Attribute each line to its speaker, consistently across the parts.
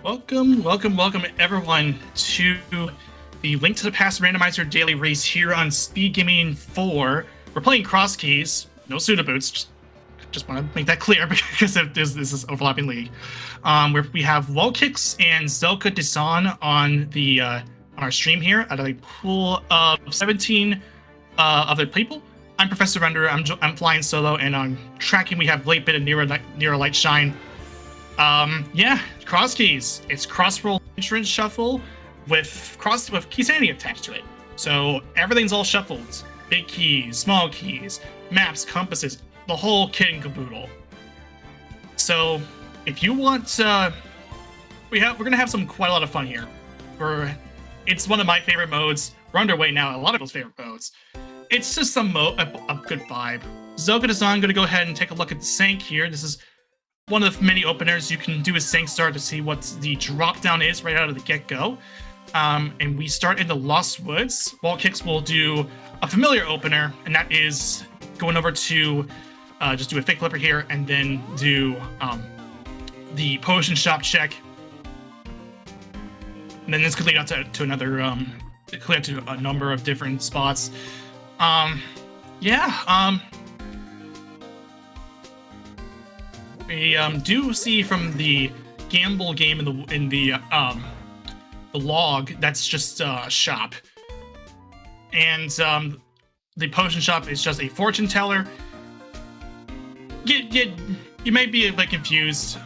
Speaker 1: Welcome everyone to the Link to the Past Randomizer Daily Race here on Speed Gaming 4. We're playing Crosskeys, no pseudoboots, just want to make that clear because this is overlapping league. Where we have Wallkicks and Zelka Desan on the on our stream here at a pool of 17 other people. I'm Professor Render. I'm flying solo, and on tracking we have Late Bit and Nero Light Shine. Yeah, Crosskeys. It's cross-roll insurance shuffle with Keysanity attached to it. So everything's all shuffled. Big keys, small keys, maps, compasses, the whole kit and caboodle. So if you want, we're gonna have quite a lot of fun here. It's one of my favorite modes. We're underway now. A lot of people's favorite modes. It's just a good vibe. Zelka Desan gonna go ahead and take a look at the Sank here. This is one of the many openers you can do a Sank start to see what the drop down is right out of the get-go. And we start in the Lost Woods. Wallkicks will do a familiar opener, and that is going over to just do a fake flipper here, and then do the potion shop check. And then this could lead out to another, clear to a number of different spots. We do see from the gamble game in the log that's just a shop, and the potion shop is just a fortune teller. You might be like confused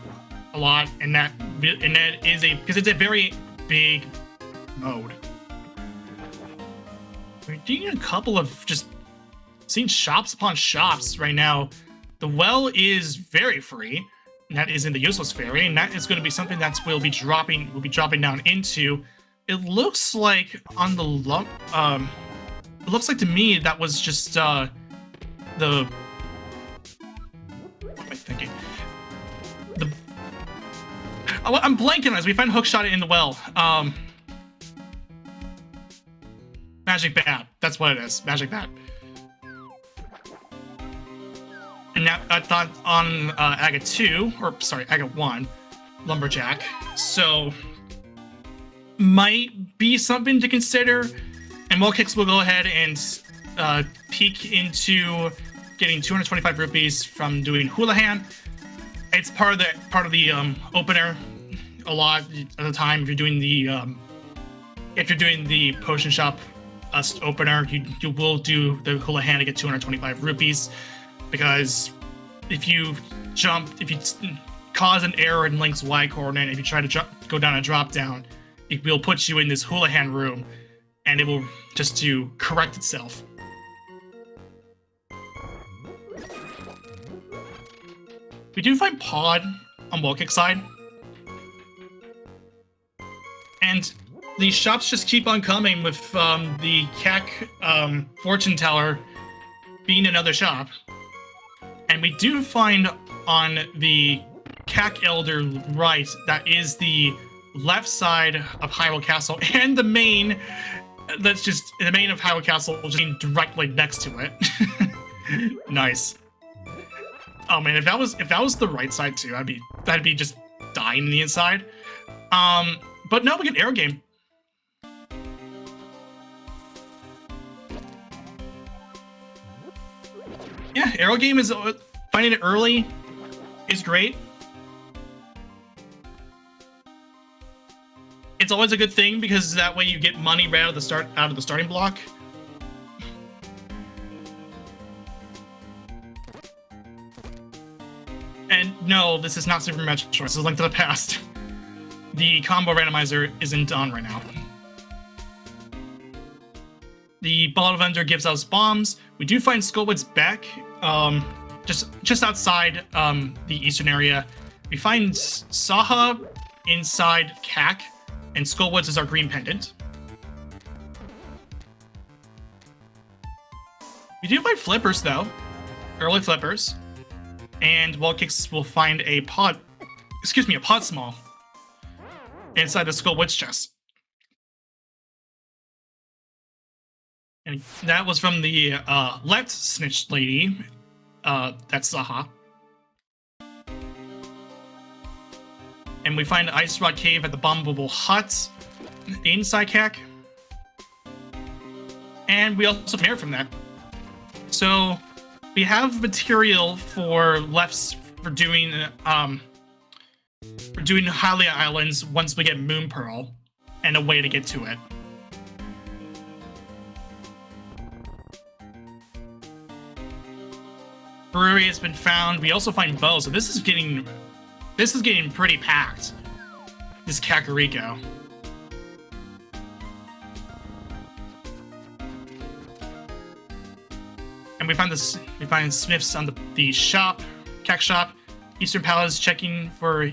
Speaker 1: a lot, and that is because it's a very big mode. We're doing a couple of just seeing shops upon shops right now. The well is very free, and that is in the useless fairy, and that is going to be something that we'll be dropping down into. It looks like on the it looks like to me that was just the what am I thinking? I'm blanking as we find hookshot in the well. Magic bat. That's what it is. Magic bat. And now I thought on Aga 2, or sorry, Aga 1, Lumberjack. So might be something to consider. And Wallkicks will go ahead and peek into getting 225 rupees from doing Houlihan. It's part of the opener a lot of the time. If you're doing the potion shop opener, you will do the Houlihan to get 225 rupees. Because if you cause an error in Link's Y coordinate, if you try to go down a drop down, it will put you in this Houlihan room, and it will just to correct itself. We do find Pod on Wallkick's side, and the shops just keep on coming with the CAC fortune teller being another shop. And we do find on the CAC Elder right, that is the left side of Hyrule Castle, and the main, that's just the main of Hyrule Castle, just being directly next to it. Nice. Oh man, if that was the right side too, that'd be just dying in the inside. But no, we get Aero Game. Yeah, Aero Game is finding it early is great. It's always a good thing because that way you get money right out of the starting block. And no, this is not Super Metroid. This is Link to the Past. The combo randomizer isn't on right now. The bottle vendor gives us bombs. We do find Skullwood's back, just outside the eastern area. We find Saha inside CAC, and Skullwoods is our green pendant. We do find flippers though, early flippers, and Wallkicks will find a pod small inside the Skullwoods chest. And that was from the left snitch lady. That's Saha. And we find Ice Rock Cave at the Bombable Hut in Psycac. And we also have air from that. So we have material for lefts for doing Hylia Islands once we get Moon Pearl, and a way to get to it. Brewery has been found. We also find bow, so this is getting pretty packed. This Kakariko. And we find Smiths on the shop, Kek shop. Eastern Palace checking for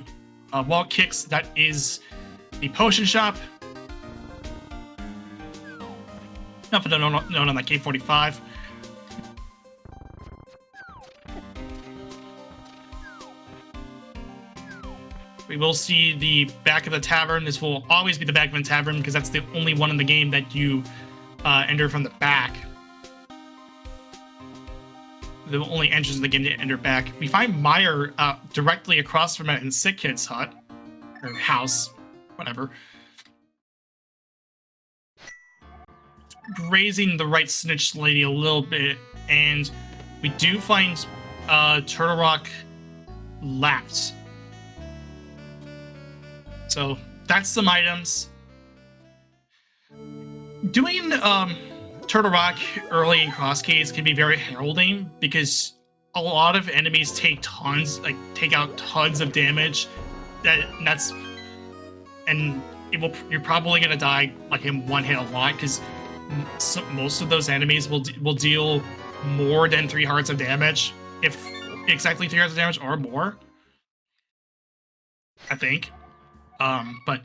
Speaker 1: wall kicks. That is the potion shop. Nothing known on that K45. We will see the back of the tavern. This will always be the back of the tavern because that's the only one in the game that you enter from the back. The only entrance in the game to enter back. We find Meyer directly across from it in Sick Kid's hut. Or house. Whatever. Raising the right snitch lady a little bit. And we do find Turtle Rock left. So that's some items. Doing Turtle Rock early in Crosskeys can be very heralding because a lot of enemies take out tons of damage. You're probably gonna die like in one hit a lot because most of those enemies will deal more than 3 hearts of damage, if exactly 3 hearts of damage or more. I think. But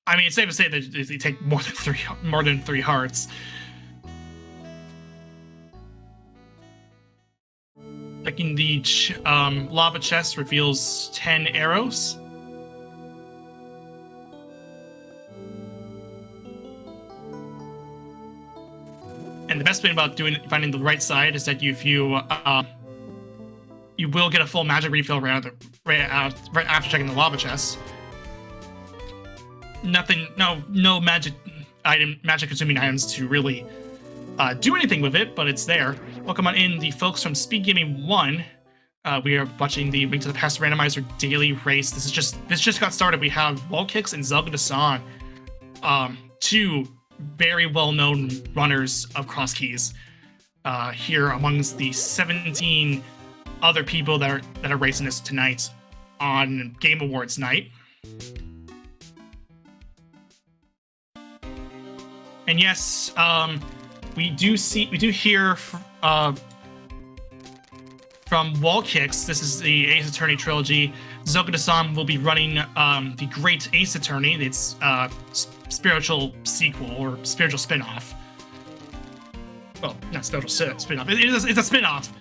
Speaker 1: I mean, it's safe to say that they take more than 3 hearts. Checking the lava chest reveals 10 arrows. And the best thing about finding the right side is that you will get a full magic refill right after checking the lava chest. No magic consuming items to really do anything with it, but it's there. Welcome on in, the folks from Speed Gaming 1. We are watching the Link to the Past Randomizer daily race. This just got started. We have Wall Kicks and Zelda Dasan, 2 very well-known runners of Crosskeys here amongst the 17 other people that are racing this tonight on Game Awards night. And yes, we do hear from Wall Kicks. This is the Ace Attorney trilogy. Zoga-san will be running the Great Ace Attorney. It's spiritual sequel or spiritual spin-off. Well, not spiritual spin-off. It's a spin-off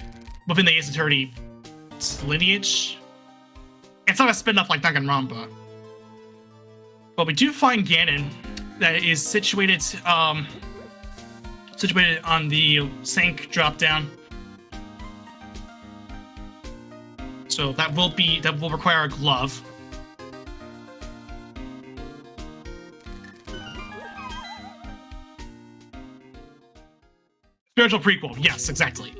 Speaker 1: within the Ace Attorney lineage. It's not a spin-off like Danganronpa. But we do find Ganon that is situated on the Sank drop-down. So that will require a glove. Spiritual prequel, yes, exactly.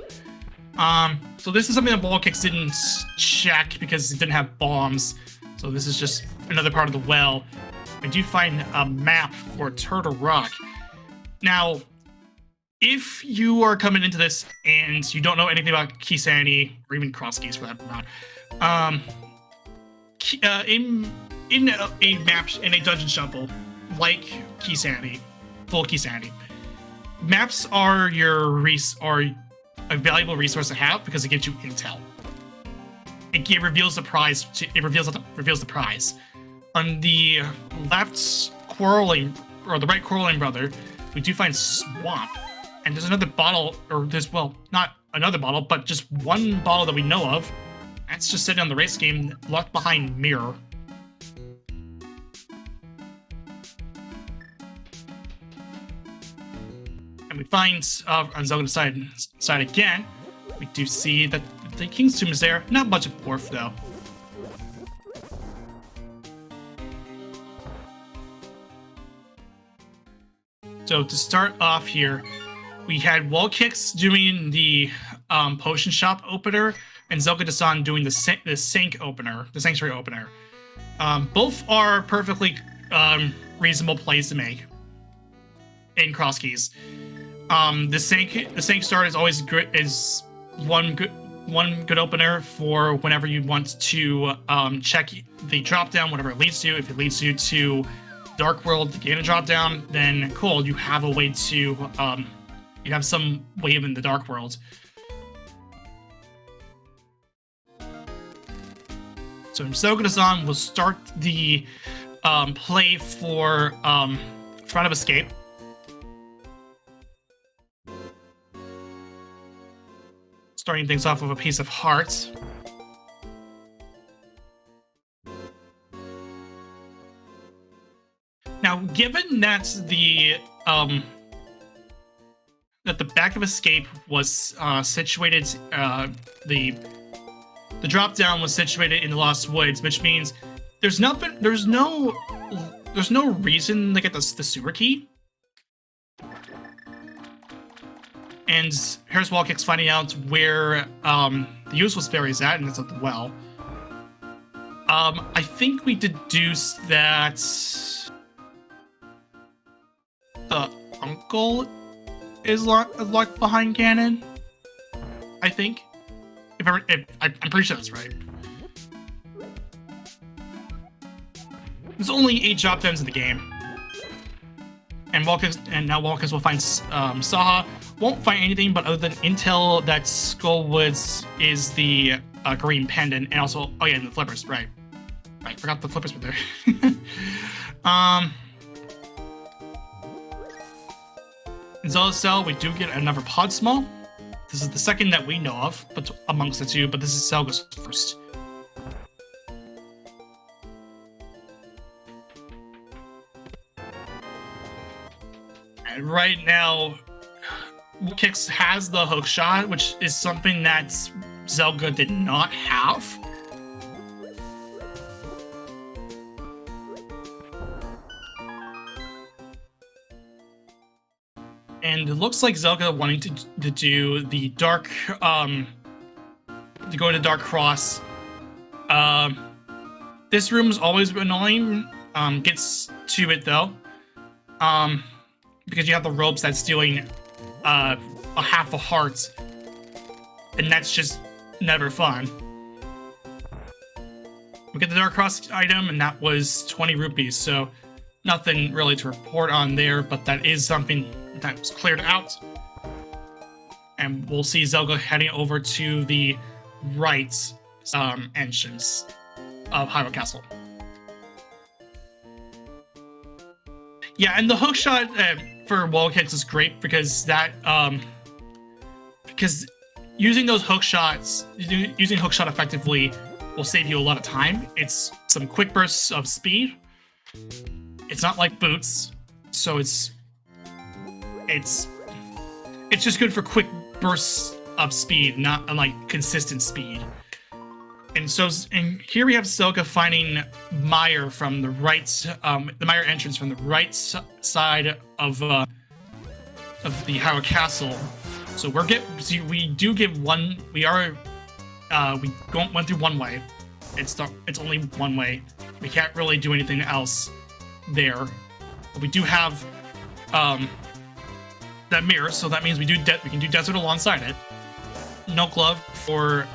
Speaker 1: So this is something that Wall Kicks didn't check because it didn't have bombs. So this is just another part of the well. I do find a map for Turtle Rock. Now, if you are coming into this and you don't know anything about Kisani, or even Crosskeys for that matter, in a map, in a dungeon shuffle, like Kisani, full Kisani, maps are a valuable resource to have because it gives you intel. It reveals the prize. It reveals the prize. On the left quarreling, or the right quarreling brother, we do find Swamp. And there's another bottle, or there's, well, not another bottle, but just one bottle that we know of. That's just sitting on the race game, locked behind Mirror. And we find, on Zelda's side again, we do see that the King's Tomb is there. Not much of Orf, though. So to start off here, we had Wall Kicks doing the potion shop opener, and Zelka-san doing the sink opener, the sanctuary opener. Both are perfectly reasonable plays to make in Crosskeys. The sink start is always good. Is one good opener for whenever you want to check the drop down, whatever it leads to. If it leads you to Dark World to gain a drop down, then cool. You have a way to you have some wave in the Dark World. So Zelka-san will start the play for Front of Escape. Starting things off with a piece of heart. Now, given that the back of Escape was situated, the drop down was situated in the Lost Woods, which means there's no reason to get the sewer key. And here's Wall Kicks finding out where the useless fairy is at, and it's at the well. I think we deduce that the uncle is locked behind Ganon. I think. I'm pretty sure that's right. There's only 8 drop downs in the game, and now Wall Kicks will find Saha. Won't find anything, but other than intel that Skullwoods is the green pendant, and also and the flippers. Right, forgot the flippers were there. In Zelda's cell, we do get another pod small. This is the second that we know of, but amongst the two. But this is Zelda's first. And right now, Kix has the hook shot, which is something that Zelda did not have. And it looks like Zelda wanting to do the dark, to go to Dark Cross. This room is always annoying. Gets to it though, because you have the ropes that's stealing a half a heart, and that's just never fun. We get the Dark Cross item, and that was 20 rupees, so nothing really to report on there, but that is something that was cleared out. And we'll see Zelda heading over to the right entrance of Hyrule Castle. Yeah, and the hook shot for Wall Kicks is great because that because using those hook shots, using hook shot effectively will save you a lot of time. It's some quick bursts of speed. It's not like boots, so it's just good for quick bursts of speed, not like consistent speed. And here we have Zelda finding Mire from the right, the Mire entrance from the right side of the Hyrule Castle. So we do get one. We went through one way. It's only one way. We can't really do anything else there. But we do have that mirror, so that means we can do desert alongside it. No glove for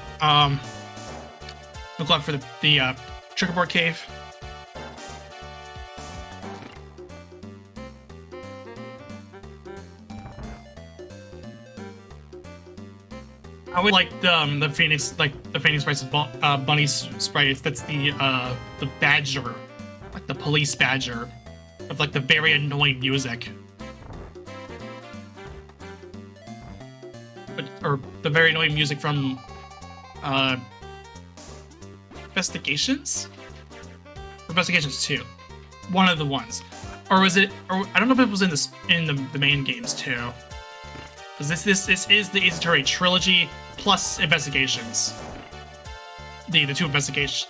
Speaker 1: the checkerboard cave. I would like the Phoenix Sprites bunny sprite. That's the badger, like the police badger, of like the very annoying music. Or the very annoying music from Investigations? Investigations 2. One of the ones. Or was it, or I don't know if it was in the main games too. Because this is the Ace Attorney trilogy plus Investigations. The two Investigations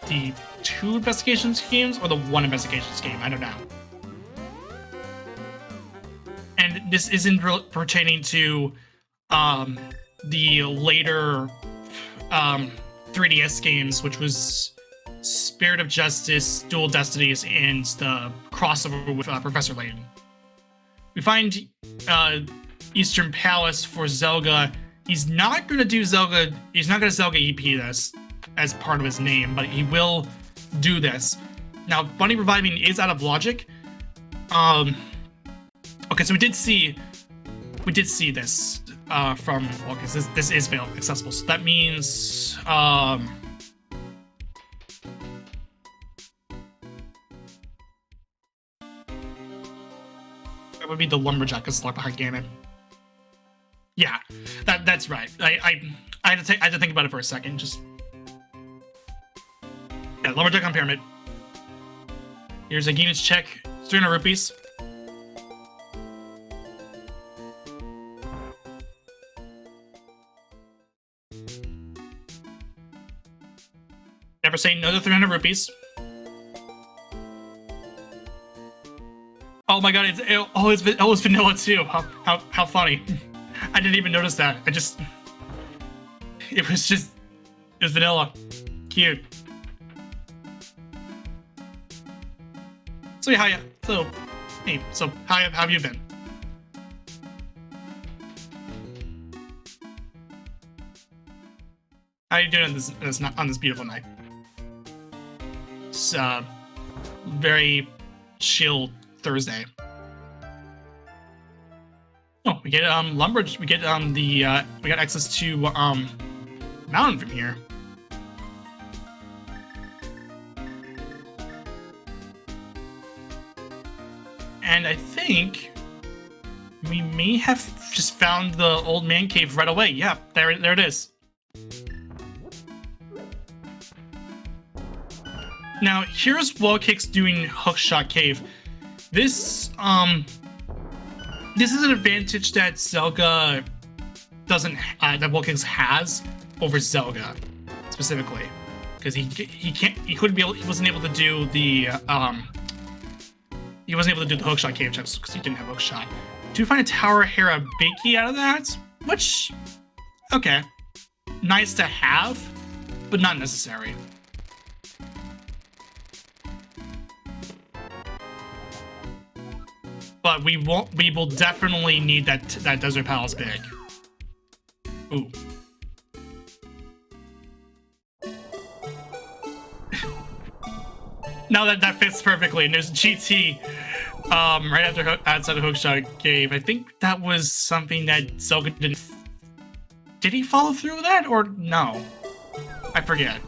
Speaker 1: games or the one Investigations game, I don't know. And this isn't pertaining to the later 3DS games, which was Spirit of Justice, Dual Destinies, and the crossover with Professor Layton. We find Eastern Palace for Zelga. He's not going to do Zelga. He's not going to Zelga EP this as part of his name, but he will do this. Now, Bunny reviving is out of logic. Okay, so we did see this from. Okay, so this is accessible. So that means that would be the lumberjack is stuck behind Ganon. Yeah, that's right. I had to think about it for a second. Just yeah, lumberjack on pyramid. Here's a Gainage check. 300 rupees. Never say no to 300 rupees. Oh my god, it's vanilla too. How funny. I didn't even notice that. It was vanilla. Cute. So yeah, how have you been? How are you doing on this beautiful night? It's very chill Thursday. Oh, we get lumberage. We get we got access to mountain from here. And I think we may have just found the old man cave right away. Yeah, there it is. Now, here's Wallkicks doing Hookshot Cave. This is an advantage that Zelga doesn't, that Wallkicks has over Zelga, specifically. Because he wasn't able to do the, Hookshot Cave checks because he didn't have Hookshot. Do you find a Tower Hera Bakey out of that? Which, okay. Nice to have, but not necessary. But we will definitely need that Desert Palace bag. Ooh. Now that fits perfectly, and there's GT right outside of Hookshot Cave. I think that was something that Zelga didn't. Did he follow through with that or no? I forget.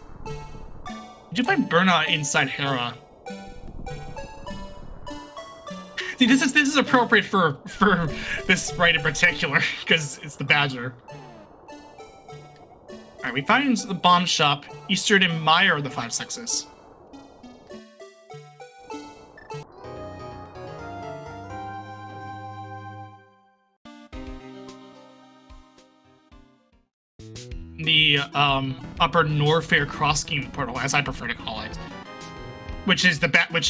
Speaker 1: Did you find Burna inside Hera? See, this is appropriate for this sprite in particular because it's the Badger. All right, we find the bomb shop. Eastern and Meyer are the 5 sexes. The upper Norfair Crosskeys portal, as I prefer to call it, which is the back of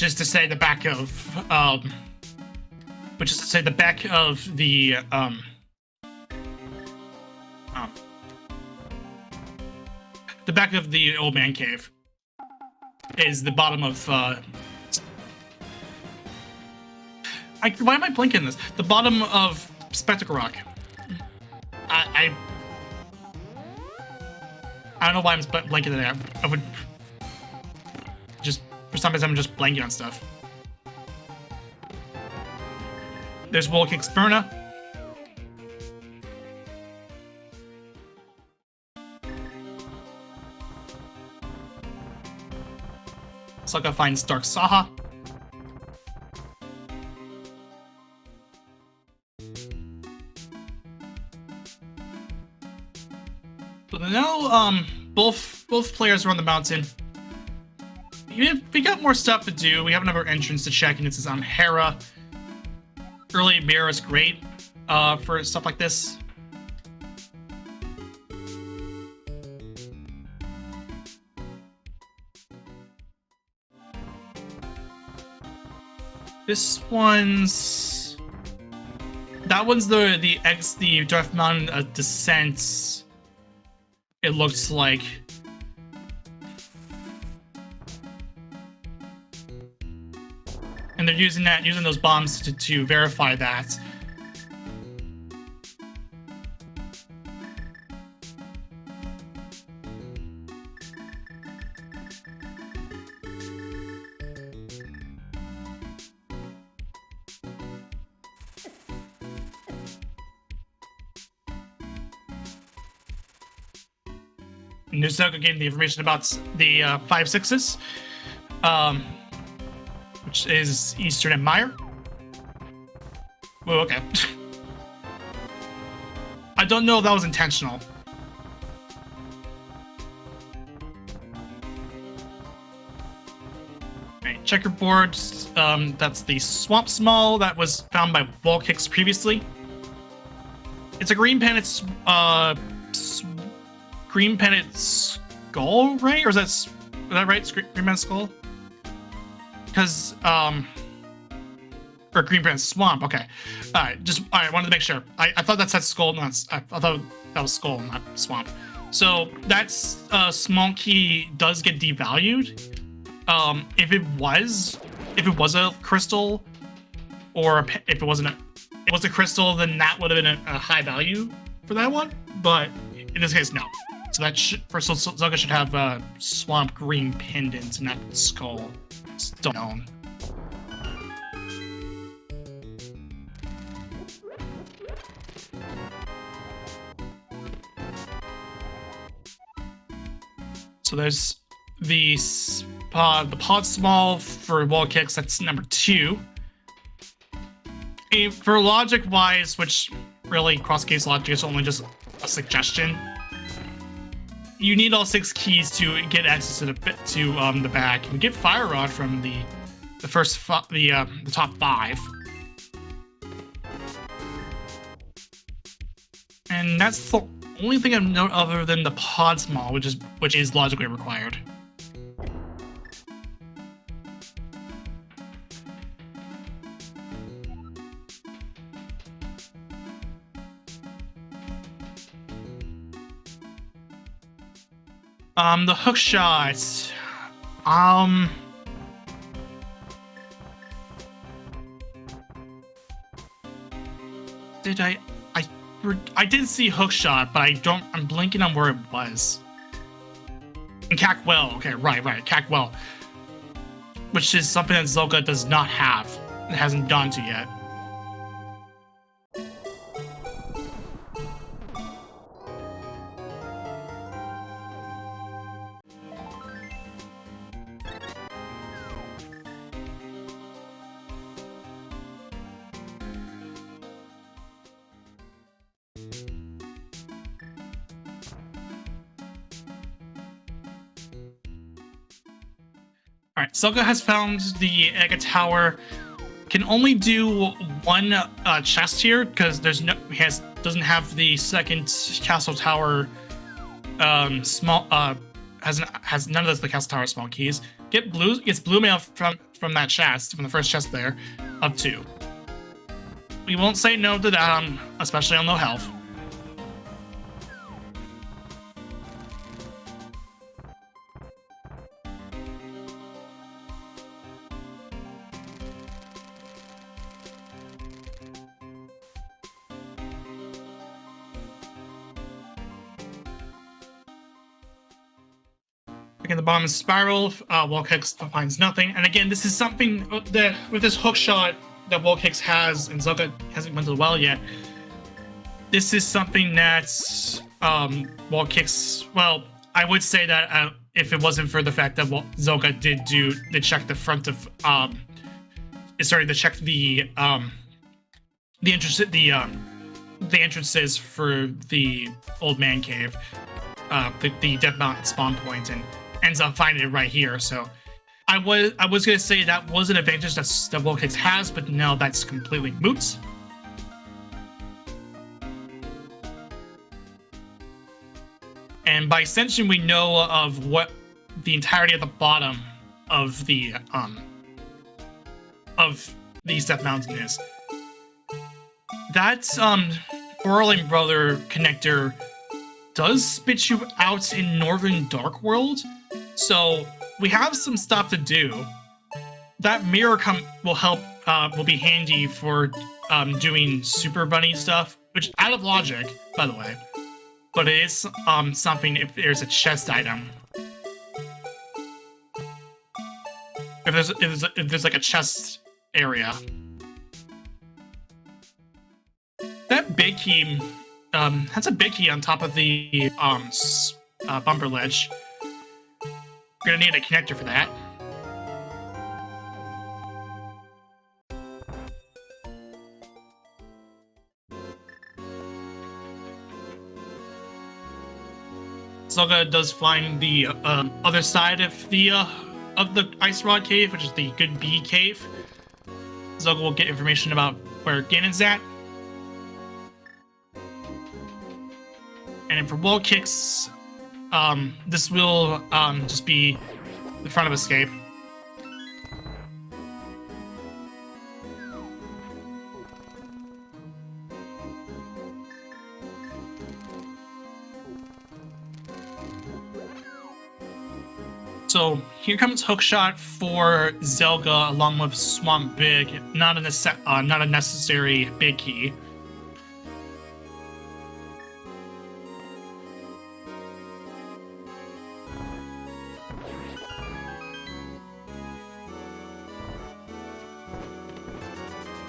Speaker 1: the old man cave is the bottom of why am I blinking this? The bottom of Spectacle Rock. I don't know why I'm blanking there. I would just, for some reason, I'm just blanking on stuff. There's Wallkicks Burna. Sucka finds Dark Saha. So now, both players are on the mountain. We got more stuff to do. We have another entrance to check, and this is Hera. Early mirror is great for stuff like this. This one's That one's the Death Mountain descent. It looks like. And they're using those bombs to verify that. Nuzaka gave the information about the 5-6s, which is Eastern and Meyer. Oh, okay. I don't know if that was intentional. Right, checkerboard. That's the Swamp Small that was found by Wall Kicks previously. It's a green pennant. Green pennant skull, right? Or is that right? Green pennant skull? Because or green pennant swamp. Okay, all right. I wanted to make sure. I thought that said skull. I thought that was skull, not swamp. So that's small key does get devalued. If it was a crystal, or if it wasn't it was a crystal, then that would have been a high value for that one. But in this case, no. So that Zoka should have a swamp green pendant, not skull stone. So there's the pod small for Wall Kicks. That's number 2. For logic wise, which really Crosskeys logic is only just a suggestion. You need all 6 keys to get access to the back. You get Fire Rod from the top 5, and that's the only thing of note other than the pod small, which is logically required. The hook shot. Did I did see hook shot, but I'm blanking on where it was. In Cackwell. Okay, right. Cackwell. Which is something that Zoka does not have. It hasn't gone to yet. Alright, Zoka has found the Ega Tower. Can only do one chest here because doesn't have the second castle tower has none of the castle tower small keys. Gets blue mail from that chest, from the first chest there, of 2. We won't say no to that, especially on low health. Again, the bottom is spiral. Wall Kicks finds nothing. And again, this is something that with this hook shot that Wall Kicks has, and Zoka hasn't went to the well yet. This is something that Wall Kicks. Well, I would say that if it wasn't for the fact that Zoka did check the front of to check the entrances for the old man cave, the Death Mountain spawn point, and ends up finding it right here. So I was gonna say that was an advantage that Wall Kicks has, but no, that's completely moot. And by extension, we know of what the entirety of the bottom of the Death Mountain is. that Whirling Brother connector does spit you out in Northern Dark World, so we have some stuff to do. That mirror will help, will be handy for doing Super Bunny stuff, which out of logic, by the way, but it is something if there's a chest item. If there's like a chest area. That big key has a big key on top of the bumper ledge. We're gonna need a connector for that. Zelga does find the other side of the Ice Rod Cave, which is the Good Bee Cave. Zelga will get information about where Ganon's at. And then for wall kicks, this will just be the front of escape. So here comes Hookshot for Zelga, along with Swamp Big. Not a necessary big key.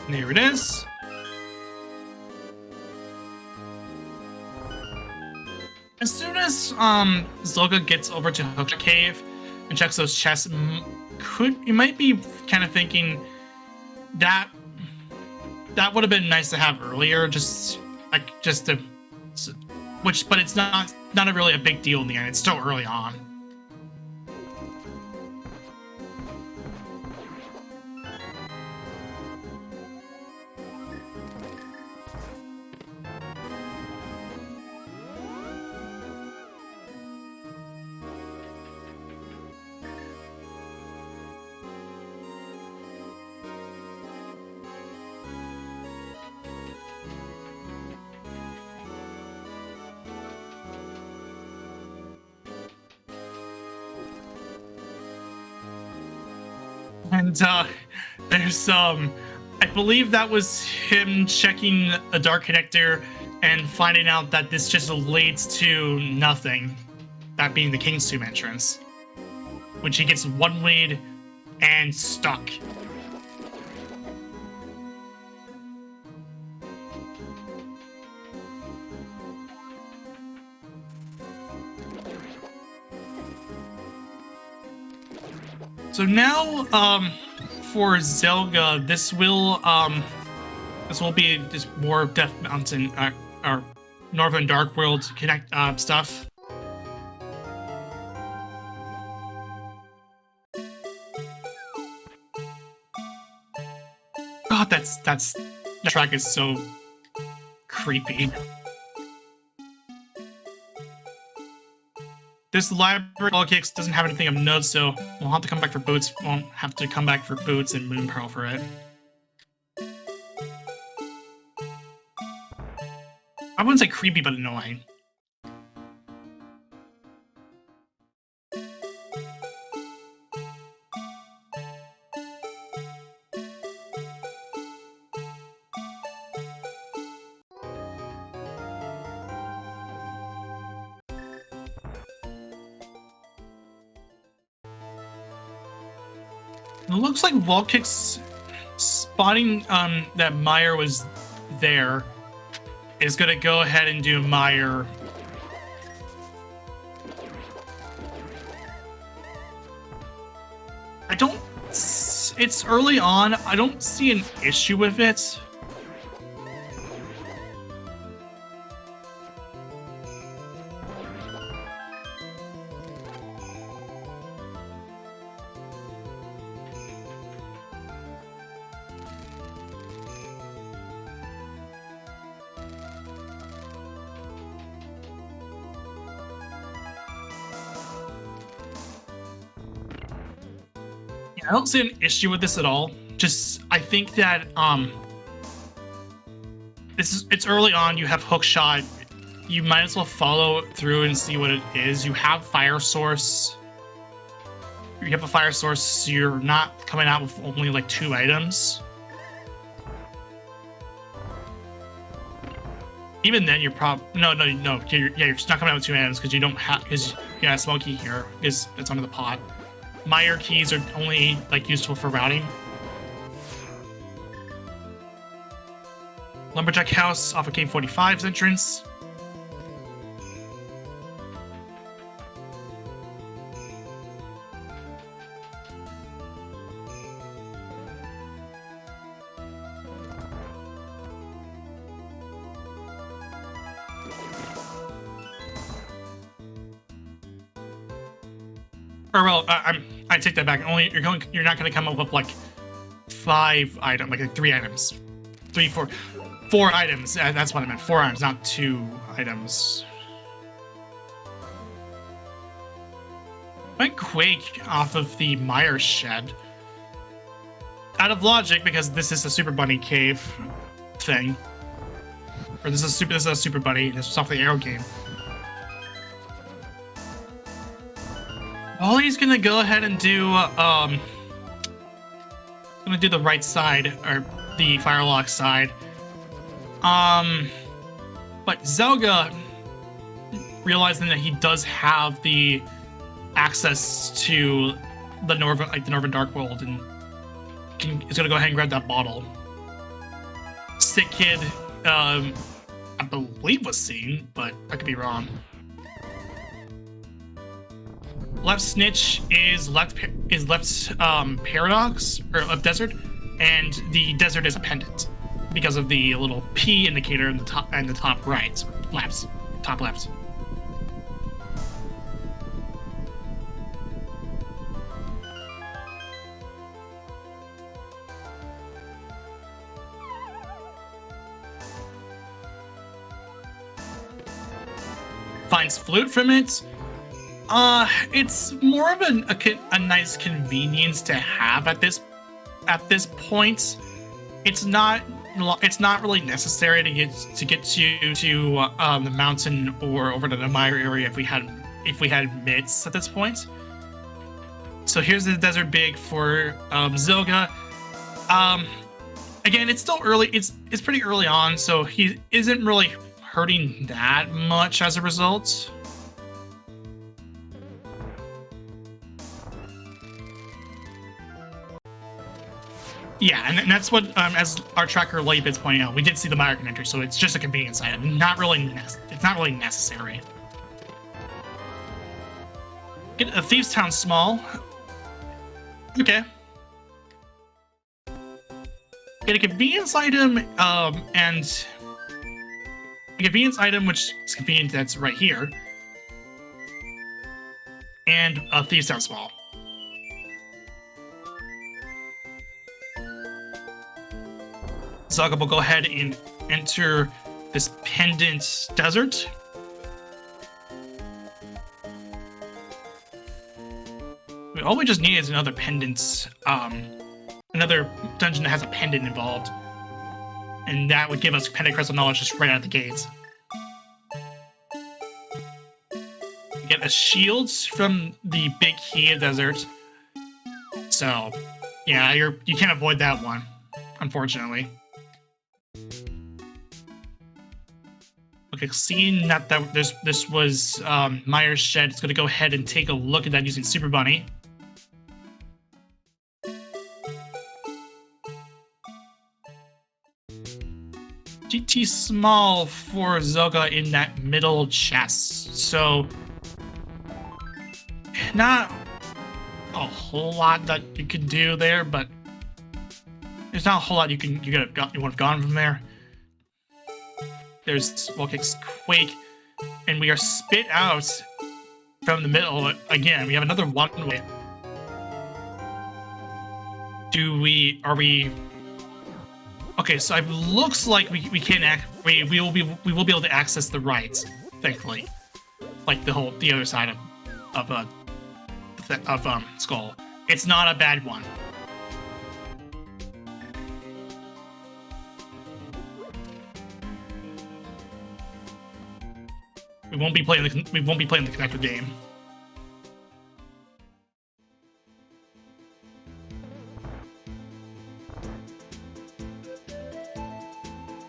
Speaker 1: There it is. As soon as Zelga gets over to Hookshot Cave and checks those chests, you might be kind of thinking that would have been nice to have earlier, but it's not really a big deal in the end. It's still early on. And there's I believe that was him checking a dark connector and finding out that this just leads to nothing. That being the King's Tomb entrance, which he gets one lead and stuck. So now, for Zelga, this will be just more Death Mountain, or Northern Dark World connect stuff. God, that track is so creepy. This library wall kicks doesn't have anything of note, so we'll have to come back for boots. Won't have to come back for boots and Moon Pearl for it. I wouldn't say creepy, but annoying. It looks like wall kicks spotting that Meyer was there is gonna go ahead and do Meyer. It's early on. I don't see an issue with it. I don't see an issue with this at all. Just, I think that, it's early on. You have hook shot. You might as well follow through and see what it is. You have fire source. You have a fire source, so you're not coming out with only like 2 items. Even then, you're no. You're just not coming out with 2 items because you don't have Smoky here is it's under the pot. Mire keys are only like useful for routing. Lumberjack House off of Cave 45's entrance. Or well, I take that back. You're not going to come up with like 5 items, like 3 items, 4 items. That's what I meant. 4 items, not 2 items. Went Quake off of the Mire shed. Out of logic, because this is a Super Bunny cave thing. Or this is a Super Bunny. This is off the Arrow game. Wally's gonna go ahead and do the right side, or the Firelock side. But Zelga, realizing that he does have the access to the Northern Dark World, and is gonna go ahead and grab that bottle. Sick Kid, I believe was seen, but I could be wrong. Left Snitch is left Paradox, or left Desert, and the Desert is a pendant because of the little P indicator in the top right, top left. Finds flute from it. It's more of a nice convenience to have at this point. It's not really necessary to get you to the mountain or over to the Mire area if we had mitts at this point. So here's the Desert Big for Zilga. Again, it's still early. It's pretty early on, so he isn't really hurting that much as a result. Yeah, and that's what, as our tracker Lightbit's pointing out, we did see the Mire connector, so it's just a convenience item. It's not really necessary. Get a Thieves Town small. Okay. Get a convenience item, and a convenience item, which is convenient, that's right here, and a Thieves Town small. Zaga will go ahead and enter this pendant desert. All we just need is another pendant, another dungeon that has a pendant involved. And that would give us pendant crystal knowledge just right out of the gates. Get a shield from the big Kia desert. So, yeah, you can't avoid that one, unfortunately. Okay, seeing that this was Mire's shed, it's going to go ahead and take a look at that using Super Bunny. GT small for Zoga in that middle chest, so not a whole lot that you could do there, but there's not a whole lot you would have gone from there. There's Wall Kicks, Quake, and we are spit out from the middle again. We have another one way. Are we? Okay, so it looks like we will be able to access the right, thankfully, like the other side of Skull. It's not a bad one. We won't be playing the connector game.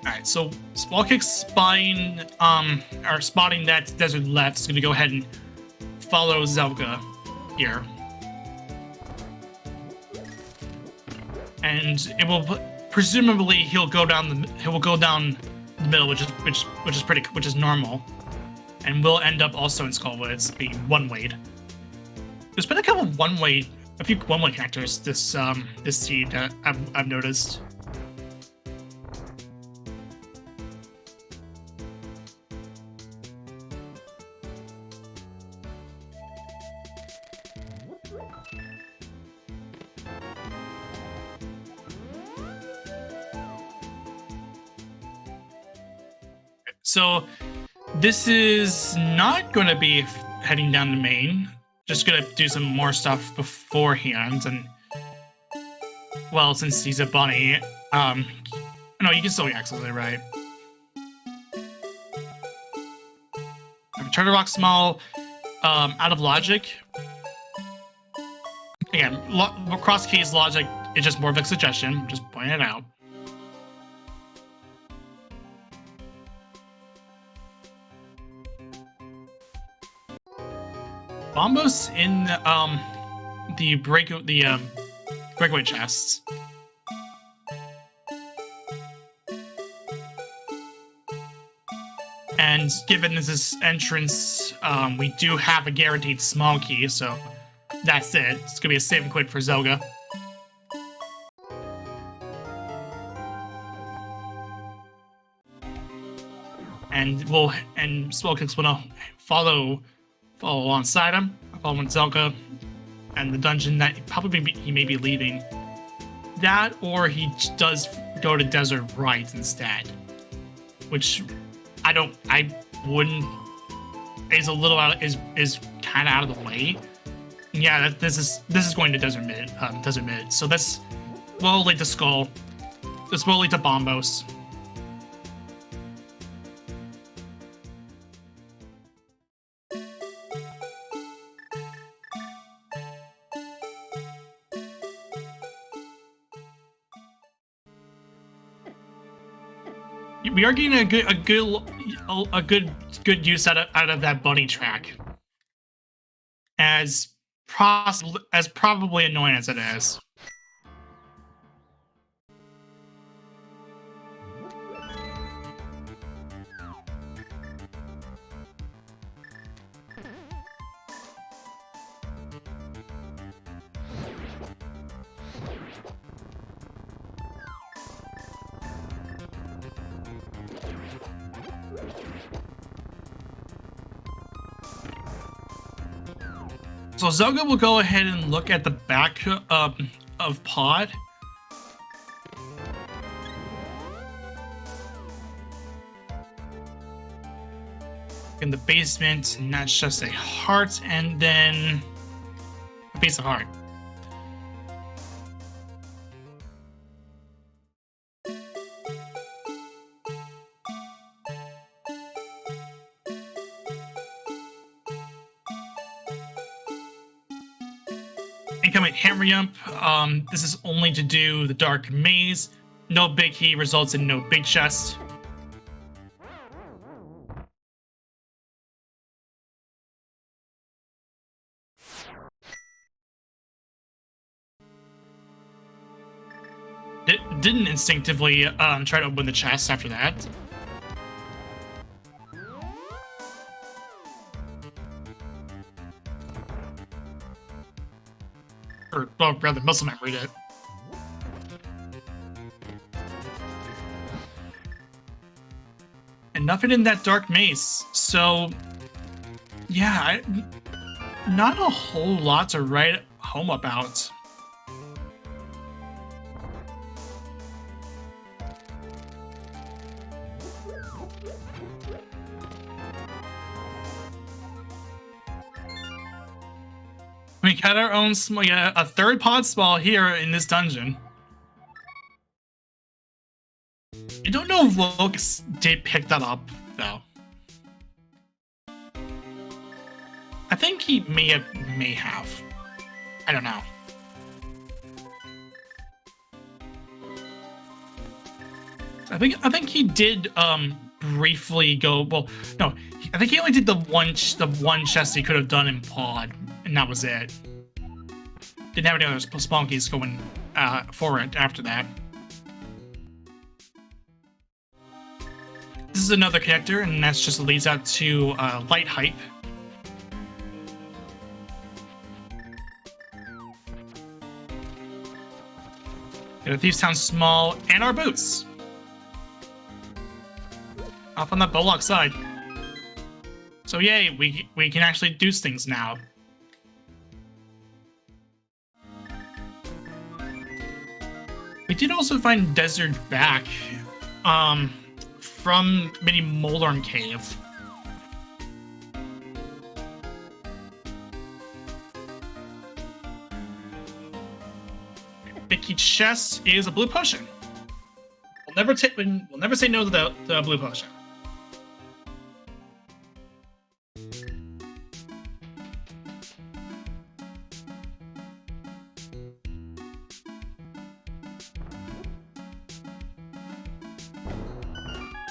Speaker 1: Alright, so Smallkick's spotting that desert left is gonna go ahead and follow Zelga here. And it will presumably he'll go down the middle, which is normal. And we'll end up also in Skullwoods being one-wayed. There's been a few one-way connectors this seed that I've noticed. So this is not going to be heading down the main. Just going to do some more stuff beforehand. And, well, since he's a bunny, no, you can still access it, right? Turtle Rock Small, out of logic. Again, Crosskeys logic is just more of a suggestion. Just pointing it out. Bombos in the breakaway chests. And given this entrance, we do have a guaranteed small key, so that's it. It's gonna be a save and quit for Zelga. And Smallkick's gonna follow alongside him, following Zelga, and the dungeon that he may be leaving. That, or he does go to Desert Right instead, which I wouldn't. Is a little out. Is kind of out of the way. Yeah, this is going to Desert Mid. So this will lead to Skull. This will lead to Bombos. We are getting a good use out of that bunny track. As probably annoying as it is. So Zelga will go ahead and look at the back of Pod. In the basement, and that's just a heart, and then a piece of heart. Incoming Hammer Yump. This is only to do the Dark Maze. No big key results in no big chest. Didn't instinctively try to open the chest after that. Or, well, rather, muscle memory did. And nothing in that Dark Maze. So, yeah, not a whole lot to write home about. We got our own small, yeah, a third pod small here in this dungeon. I don't know if Locus did pick that up, though. think he may have. I don't know. I think he did briefly go. Well, no, I think he only did the one chest he could have done in pod, and that was it. Didn't have any other spunkies going forward after that. This is another connector, and that just leads out to light hype. Get a Thieves Town small and our boots. Off on that Bullock side. So yay, we can actually do things now. We did also find Desert back from Mini Moldarm Cave. Bicky chest is a blue potion. We'll never say no to the blue potion.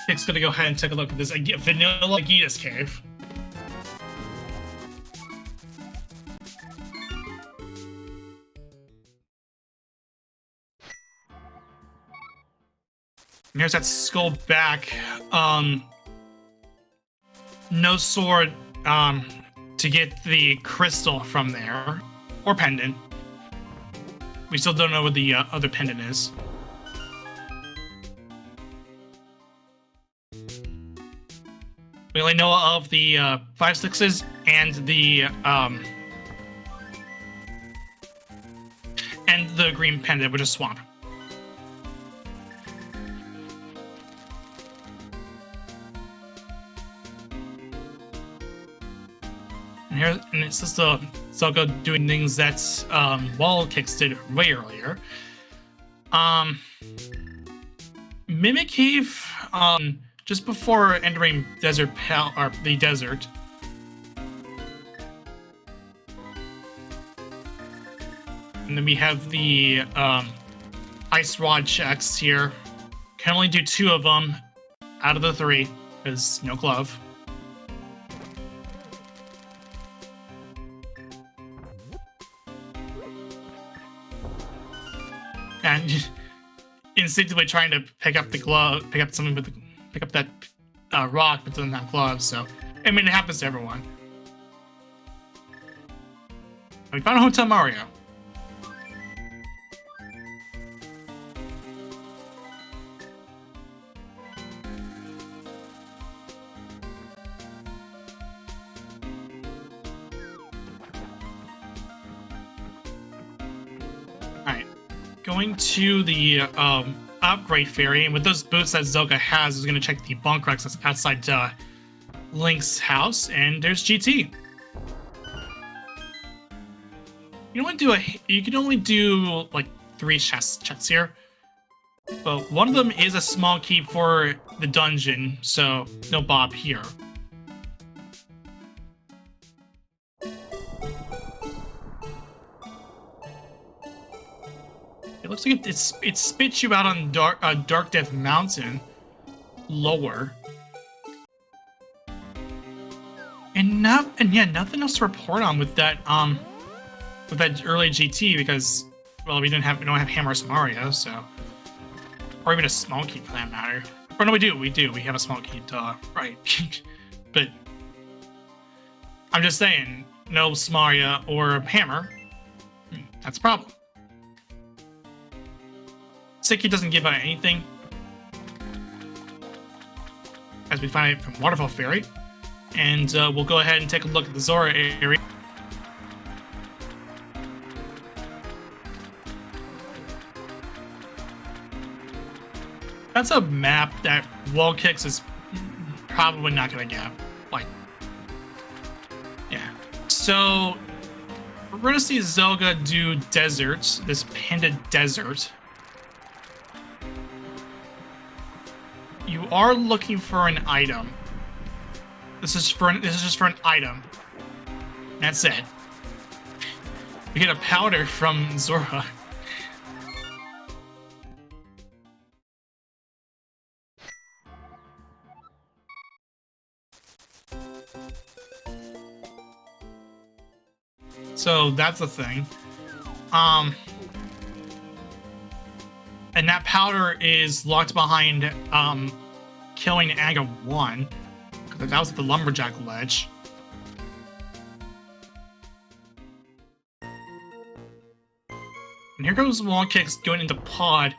Speaker 1: Nick's gonna go ahead and take a look at this vanilla Aegitas cave. And here's that skull back. No sword to get the crystal from there. Or pendant. We still don't know what the other pendant is. We only know of the 5/6s and the green pendant, which is swamp. And it's just Zelga doing things that Wall Kicks did way earlier. Mimic Cave, just before entering the desert. And then we have the ice rod checks here. Can only do 2 of them out of the 3, because no glove. And instinctively trying to pick up the glove, pick up that rock, but doesn't have gloves. So I mean, it happens to everyone. We found a Hotel Mario. Going to the upgrade ferry, and with those boots that Zelga has, is going to check the bunk racks that's outside Link's house, and there's GT. You can only do like 3 checks here, but one of them is a small key for the dungeon, so no Bob here. It looks like it spits you out on Dark Death Mountain, lower, and yeah, nothing else to report on with that early GT, because well, we don't have Hammer Mario, so, or even a small key for that matter. Or no, we have a small key, right? But I'm just saying, no Samaria or Hammer, that's a problem. Siki doesn't give out anything, as we find it from Waterfall Ferry. And we'll go ahead and take a look at the Zora area. That's a map that Wall Kicks is probably not going to get. Like, yeah. So, we're going to see Zelga do deserts, this Panda Desert. You are looking for an item. This is just for an item. That's it. We get a powder from Zora. So that's the thing. And that powder is locked behind killing Aga 1. Because that was the lumberjack ledge. And here goes Wall Kicks going into pod.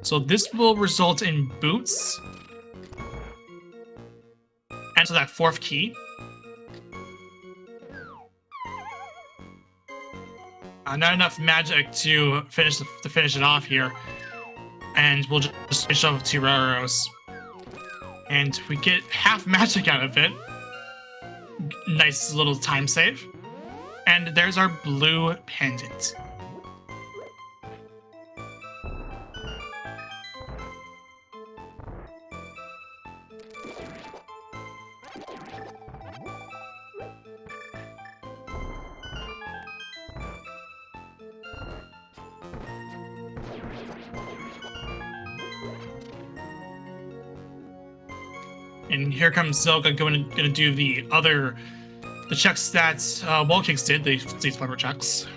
Speaker 1: So this will result in boots. And so that 4th key. Not enough magic to finish it off here. And we'll just finish off with 2 arrows. And we get half magic out of it. Nice little time save. And there's our blue pendant. And here comes Zelga gonna do the checks that Wall Kicks did, these flipper checks.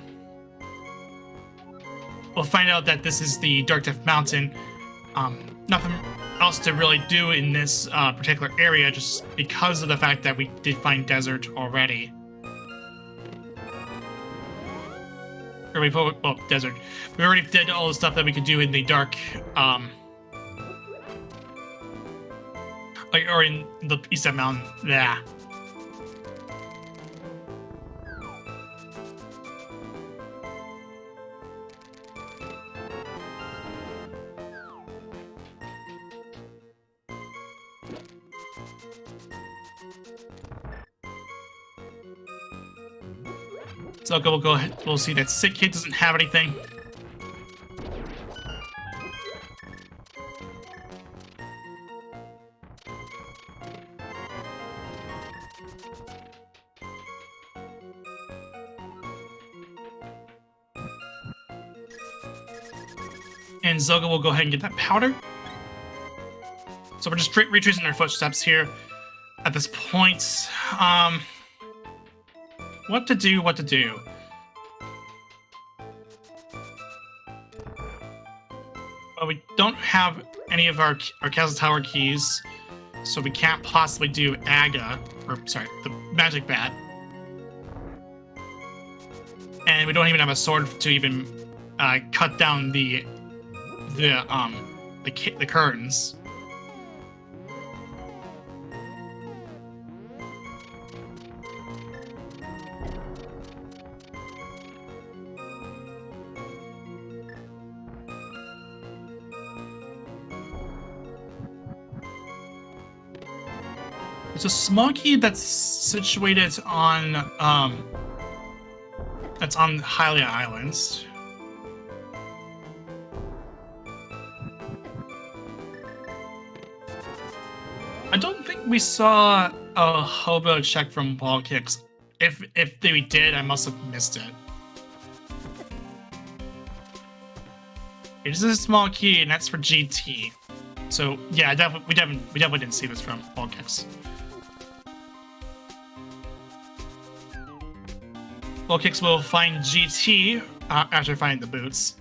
Speaker 1: We'll find out that this is the Dark Death Mountain. Nothing else to really do in this particular area, just because of the fact that we did find desert already. Well, desert. We already did all the stuff that we could do in the dark, or in the East Death Mountain. Yeah. So we'll go ahead. We'll see that Sick Kid doesn't have anything. And Zelga will go ahead and get that powder. So we're just retracing our footsteps here at this point. What to do? Well, we don't have any of our Castle Tower keys, so we can't possibly do Aga, the Magic Bat. And we don't even have a sword to even cut down the curtains. There's a small key that's situated on Hylia Islands. I don't think we saw a hobo check from Wall Kicks. If we did, I must have missed it. It is a small key, and that's for GT. So yeah, we definitely didn't see this from Wall Kicks. Wall Kicks will find GT after finding the boots.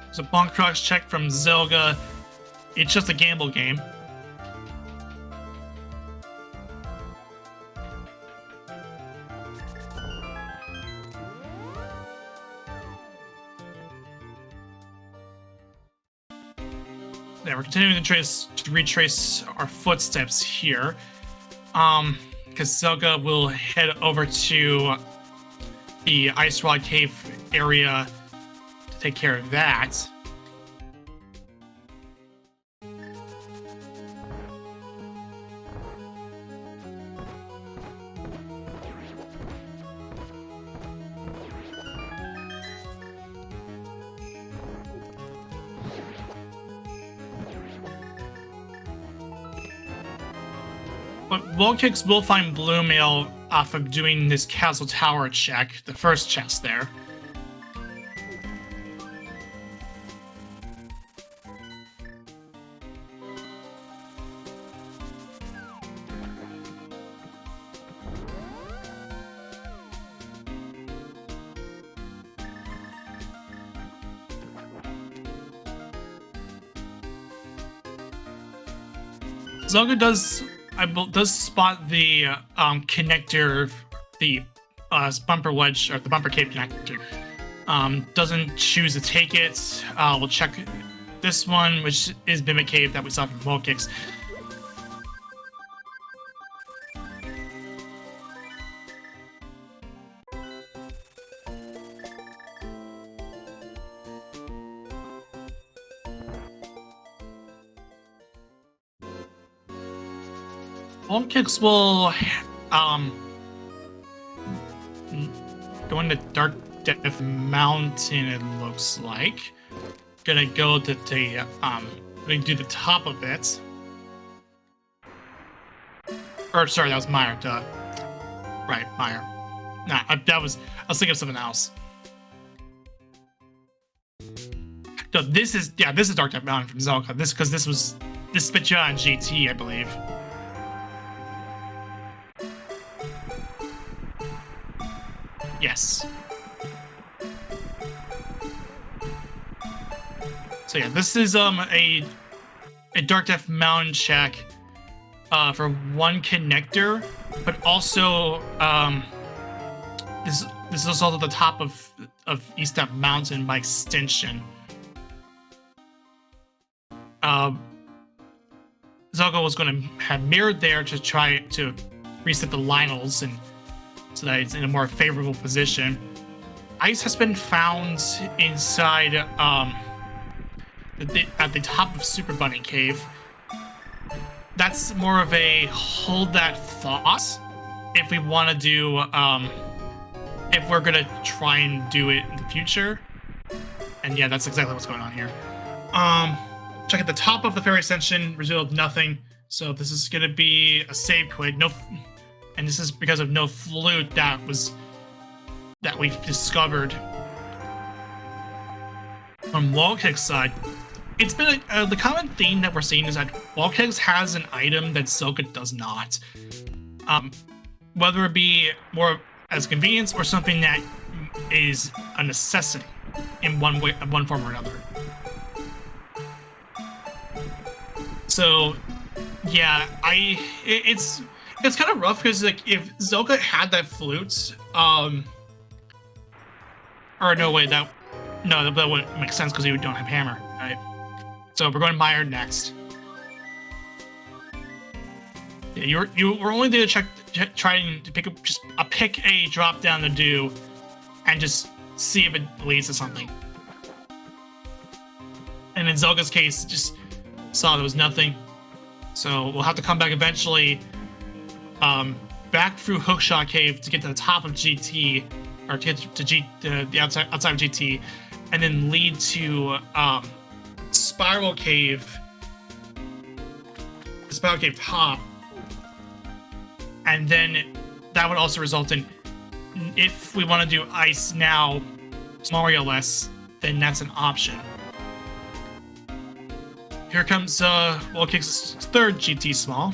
Speaker 1: There's a bonk cross check from Zelga. It's just a gamble game. Yeah, we're continuing to retrace our footsteps here. Because Zelga will head over to the Ice Rod Cave area to take care of that. But Wall Kicks will find Blue Mail off of doing this Castle Tower check, the first chest there. Zelga does spot the connector, the bumper wedge or the bumper cave connector. Doesn't choose to take it. We'll check this one, which is Mimic Cave that we saw from Wall Kicks. Wall Kicks will go into Dark Death Mountain, it looks like. Gonna go to the gonna do the top of it. Or sorry, that was Meyer, duh. Right, Meyer. Nah, I was thinking of something else. No, this is Dark Death Mountain from Zelka. This spit you on GT, I believe. Yes. So yeah, this is a Dark Death Mountain check for one connector, but also this is also the top of East Step Mountain by extension. Zelga was going to have mirrored there to try to reset the Lionels and so that it's in a more favorable position. Ice has been found inside at the top of Super Bunny Cave. That's more of a hold that thought if we want to do if we're gonna try and do it in the future. And yeah, that's exactly what's going on here. Check at the top of the Fairy Ascension, revealed nothing. So this is gonna be a save quid. No. And this is because of no flute that we've discovered. On Wall Kick's side, it's been the common theme that we're seeing is that Wall Kicks has an item that Zelka does not. Whether it be more as convenience or something that is a necessity in one form or another. So, yeah, it's kind of rough because like if Zelka had that flute, or no way that wouldn't make sense because you don't have hammer, right? So we're going to Meyer next. Yeah, you were only there to trying to pick a drop down to do, and just see if it leads to something. And in Zelga's case, just saw there was nothing. So we'll have to come back eventually. Back through Hookshot Cave to get to the top of GT, or to get to the outside of GT, and then lead to Spiral Cave, the Spiral Cave top, and then that would also result in, if we want to do Ice now, Mario less, then that's an option. Here comes Wall Kicks' third GT small.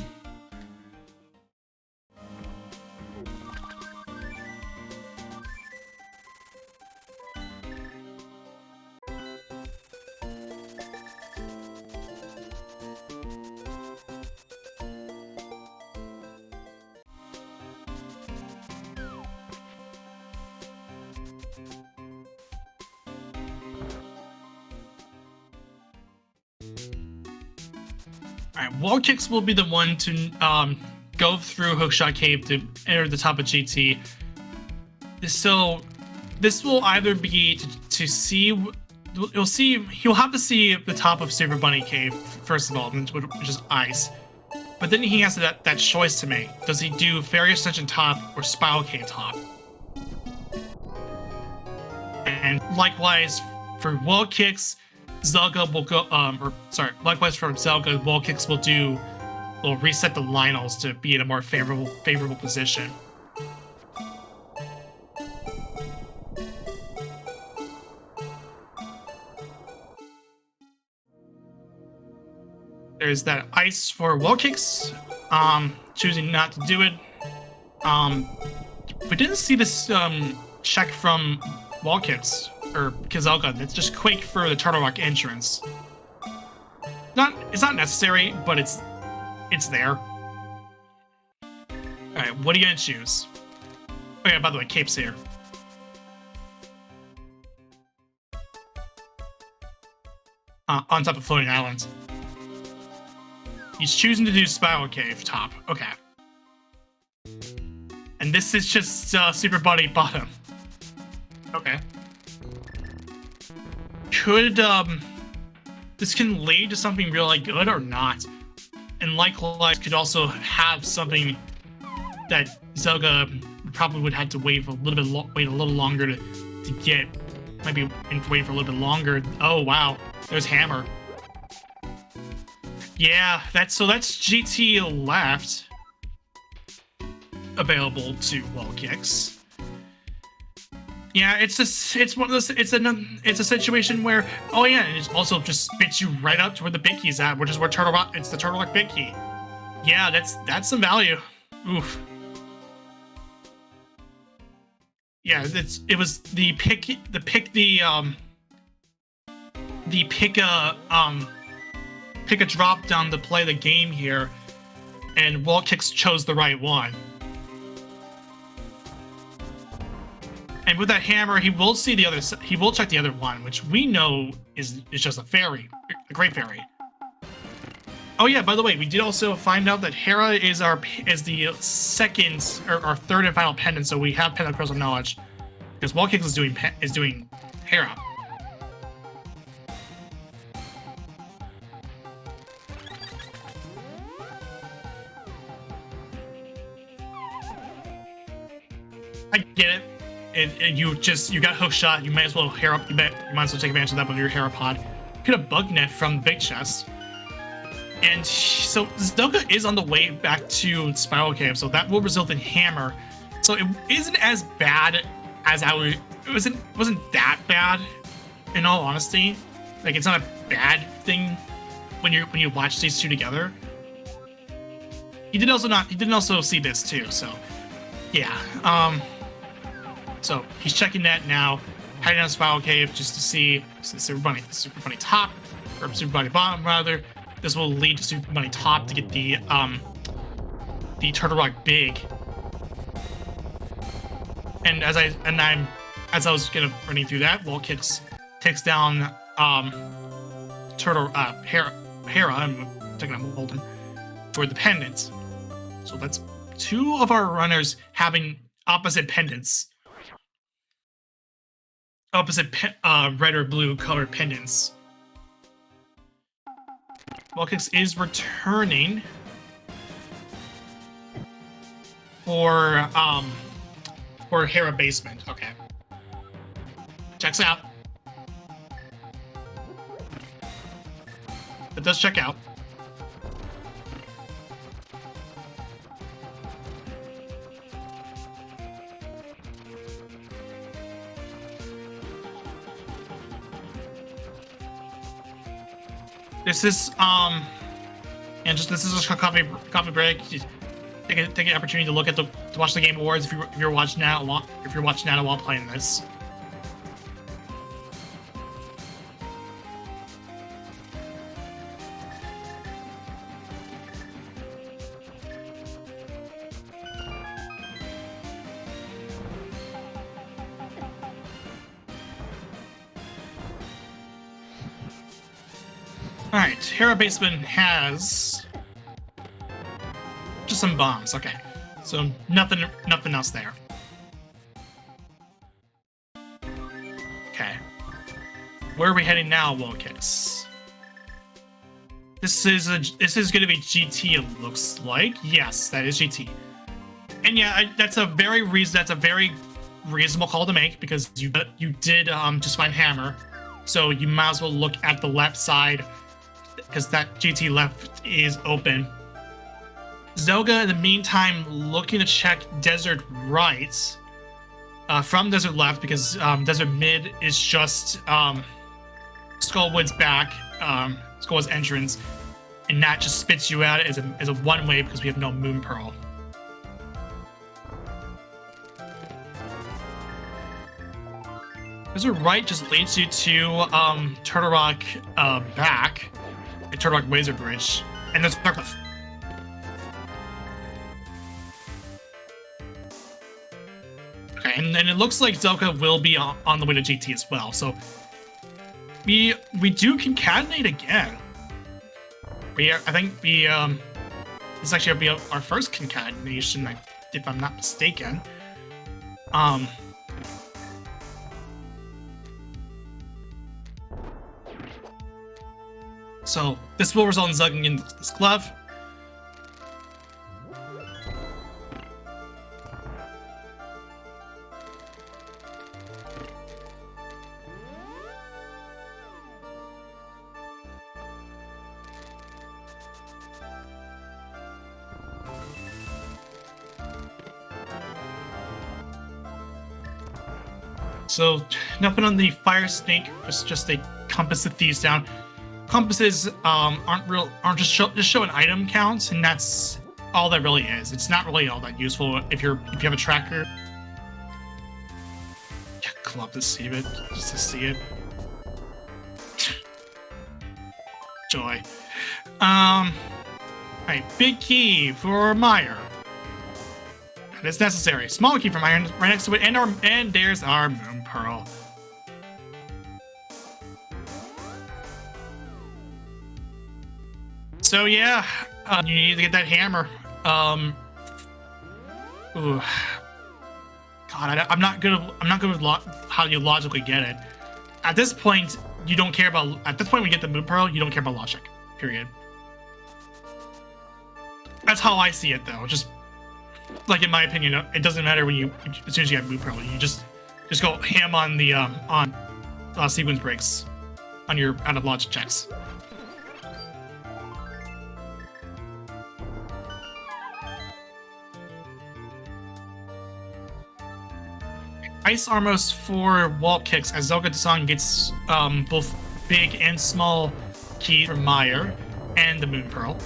Speaker 1: Alright, Wall Kicks will be the one to go through Hookshot Cave to enter the top of GT. So this will either be to see, he'll have to see the top of Super Bunny Cave first of all, which is Ice. But then he has that choice to make. Does he do Fairy Ascension top or Spiral Cave top? And likewise for Wall Kicks, Zelga will go, likewise for Zelga, Wall Kicks will do will reset the Lionels to be in a more favorable position. There's that ice for wall kicks. Choosing not to do it. We didn't see this check from wall kicks or Kazelka. It's just Quake for the Turtle Rock entrance. It's not necessary, but it's there. All right, what are you gonna choose? Oh yeah, by the way, Cape's here. On top of floating islands. He's choosing to do Spiral Cave top. Okay. And this is just Super Buddy bottom. Okay. Could this can lead to something really good or not? And likewise, could also have something that Zelda probably would have to wait a little longer to get. Maybe wait for a little bit longer. Oh wow, there's Hammer. Yeah, that's GT left available to wall kicks. Yeah, it's one of those. It's a situation where, oh yeah, and it also just spits you right up to where the big key's at, which is where Turtle Rock. It's the Turtle Rock big key. Yeah, that's some value. Oof. Yeah, it was the pick a drop down to play the game here, and wall kicks chose the right one. And with that hammer, he will see the other. He will check the other one, which we know is just a fairy, a great fairy. Oh yeah, by the way, we did also find out that Hera is the second or third and final pendant, so we have pendant crystal knowledge because wall kicks is doing Hera. I get it. You got hook shot. You might as well Hera. You might as well take advantage of that with your Hera pod. Get a bug net from the big chest. And so Zelda is on the way back to Spiral Cave, so that will result in Hammer. So it isn't as bad as it wasn't that bad, in all honesty. Like it's not a bad thing when you watch these two together. He didn't also see this too, so yeah. So he's checking that now, heading down Spiral Cave just to see Super Bunny top or Super Bunny bottom rather. This will lead to Super Bunny top to get the Turtle Rock big. And as I was running through that, wall kicks takes down Hera. I'm taking out Molten for the pendant. So that's two of our runners having opposite pendants. Opposite red or blue colored pendants. Wallkicks is returning for Hera Basement. Okay. Checks out. It does check out. This is this is just a coffee break. Take an opportunity to watch the Game Awards if you're watching now while playing this. Alright, Hera Basement has just some bombs. Okay, so nothing else there. Okay, where are we heading now, Wallkicks? This is going to be GT. It looks like yes, that is GT. And yeah, that's a very reasonable call to make because you did just find Hammer, so you might as well look at the left side. Because that GT left is open. Zoga, in the meantime, looking to check Desert right from Desert left, because Desert mid is just Skullwood's back, Skullwood's entrance, and that just spits you out as a one-way because we have no Moon Pearl. Desert right just leads you to Turtle Rock back, at Turtle Rock Razor Bridge, and there's Darkcliff. Okay, and then it looks like Zelka will be on the way to GT as well, so we do concatenate again. I think this actually will be our first concatenation, if I'm not mistaken. So this will result in zugging in this glove. So nothing on the fire snake, just a compass that thieves down. Compasses aren't just show an item count, and that's all that really is. It's not really all that useful if you have a tracker. Club to save it, just to see it. Joy. Alright, big key for Meyer. That is necessary. Small key for Meyer right next to it, and there's our Moon Pearl. So yeah, you need to get that hammer. Ooh. God, I'm not good with how you logically get it. At this point, you don't care about. At this point, when you get the Moon Pearl, you don't care about logic. Period. That's how I see it, though. Just like in my opinion, it doesn't matter as soon as you have Moon Pearl, you just go ham on the sequence breaks on your out of logic checks. Ice Armos for wall kicks as Zelga-san gets both big and small keys from Meyer and the Moon Pearl.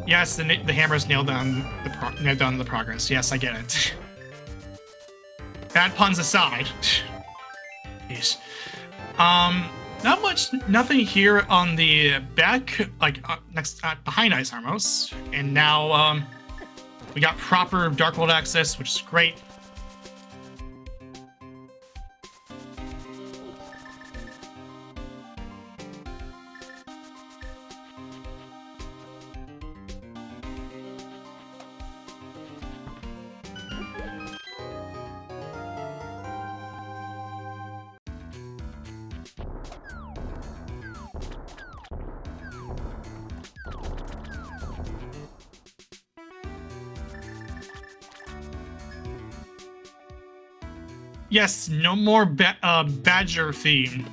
Speaker 1: Yes, the hammer's nailed down the progress. Yes, I get it. Bad puns aside. Jeez. Nothing here on the back, next behind Ice Armos, and now we got proper Dark World access, which is great. Yes, no more badger theme,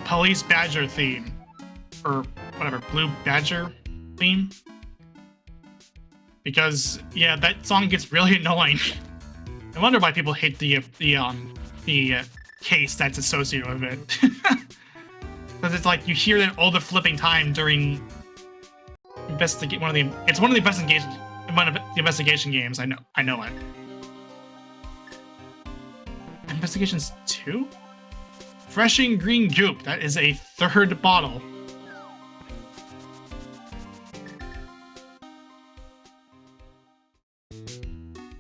Speaker 1: police badger theme, or whatever, blue badger theme. Because yeah, that song gets really annoying. I wonder why people hate the case that's associated with it. Because it's like you hear it all the flipping time during one of the investigation games. I know it. Investigations 2? Freshing green goop. That is a third bottle.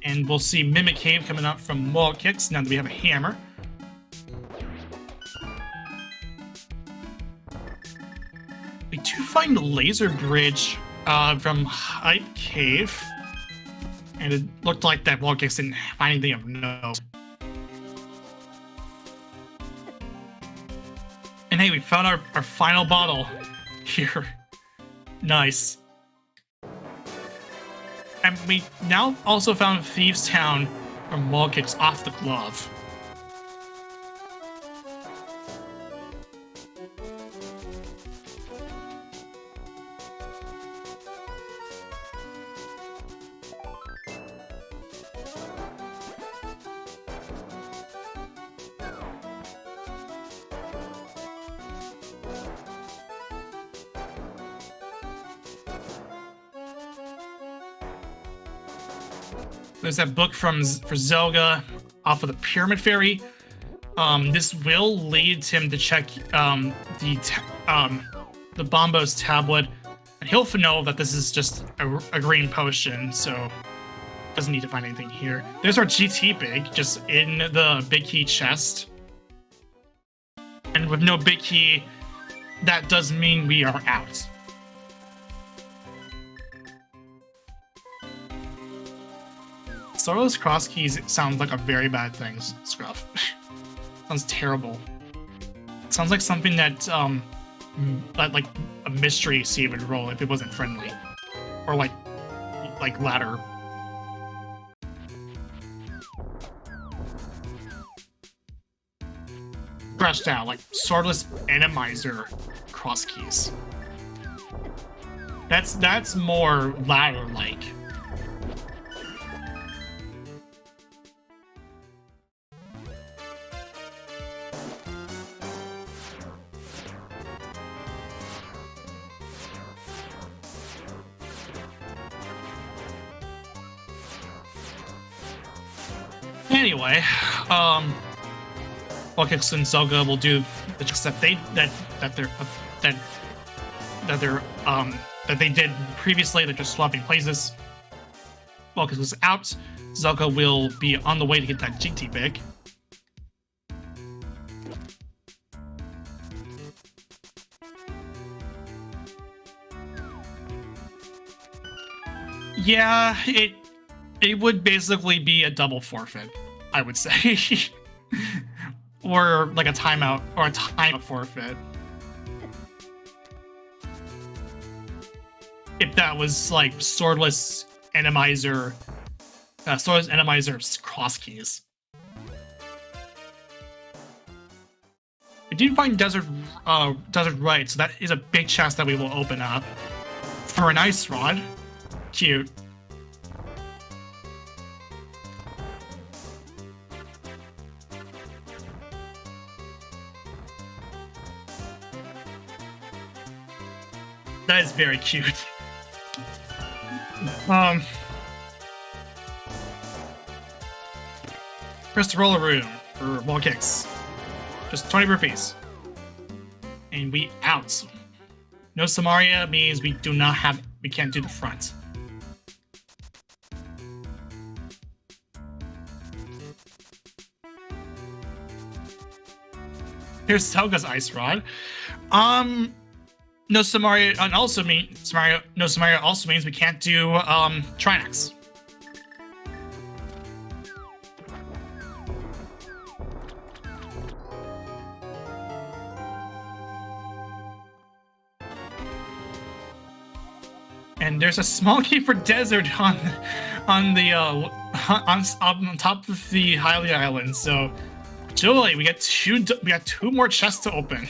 Speaker 1: And we'll see Mimic Cave coming up from wall kicks now that we have a hammer. We do find the laser bridge from Hype Cave. And it looked like that wall kicks didn't find anything of note. And hey, we found our final bottle here. Nice. And we now also found Thieves Town from wall kicks off the glove. There's that book for Zelga off of the Pyramid Fairy. This will lead him to check the Bombo's tablet, and he'll know that this is just a green potion, so doesn't need to find anything here. There's our GT Big, just in the big key chest. And with no big key, that does mean we are out. Sorrow's Crosskeys sounds like a very bad thing, Scruff. Sounds terrible. It sounds like something that, like a mystery seed would roll if it wasn't friendly. Or like ladder. Scratched out, like Swordless Randomizer Crosskeys. That's more ladder-like. Anyway, Crosskeys and Zelga will do the tricks that they did previously. They're just swapping places. Crosskeys is out. Zelga will be on the way to get that GT Big. Yeah, it would basically be a double forfeit, I would say. Or like a timeout, or a timeout forfeit. If that was like Swordless Randomizer Crosskeys. We did find Desert Right, so that is a big chest that we will open up for an Ice Rod. Cute. That is very cute. Crystal Roller Room for wall kicks. Just 20 rupees. And we out. No Samaria means we can't do the front. Here's Selga's Ice Rod. No Samaria also means we can't do Trinax. And there's a small key for Desert on top of the Hylia Island. So, joy, we got two more chests to open.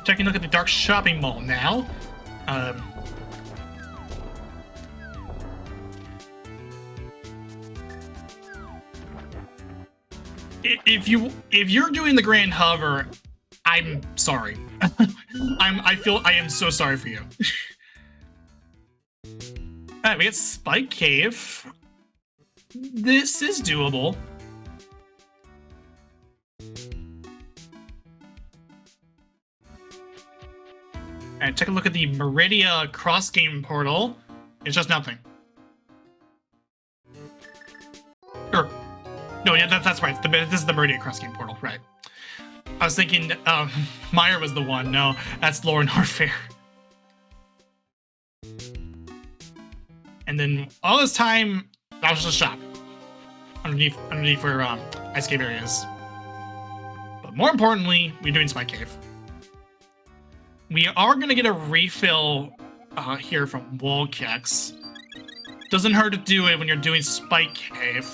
Speaker 1: Taking a look at the Dark Shopping Mall now. If you're doing the Grand Hover, I'm sorry. I am so sorry for you. Alright, we got Spike Cave. This is doable. Alright, take a look at the Meridia cross game portal. It's just nothing. Or, no, yeah, that's right. This is the Meridia cross game portal, right? I was thinking Meyer was the one. No, that's Lauren Harfair. And then all this time, that was just a shop underneath where ice cave areas. But more importantly, we're doing Spike Cave. We are gonna get a refill here from Wall Kicks. Doesn't hurt to do it when you're doing Spike Cave.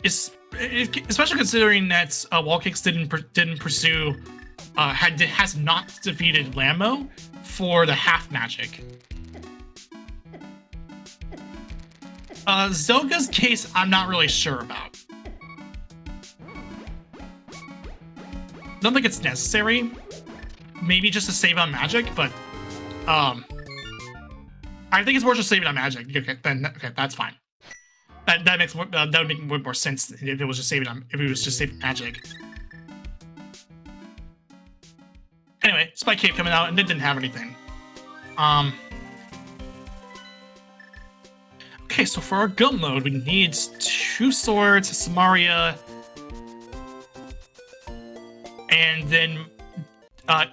Speaker 1: Especially considering that Wall Kicks didn't pursue, has not defeated Lambo for the half magic. Zelga's case, I'm not really sure about. don't think it's necessary. Maybe just to save on magic, but I think it's more just saving on magic. Okay, then okay, that's fine. That makes more, that would make more sense if it was just saving magic. Anyway, Spike Cave coming out, and it didn't have anything. Okay, so for our go mode, we need 2 swords, Samaria, and then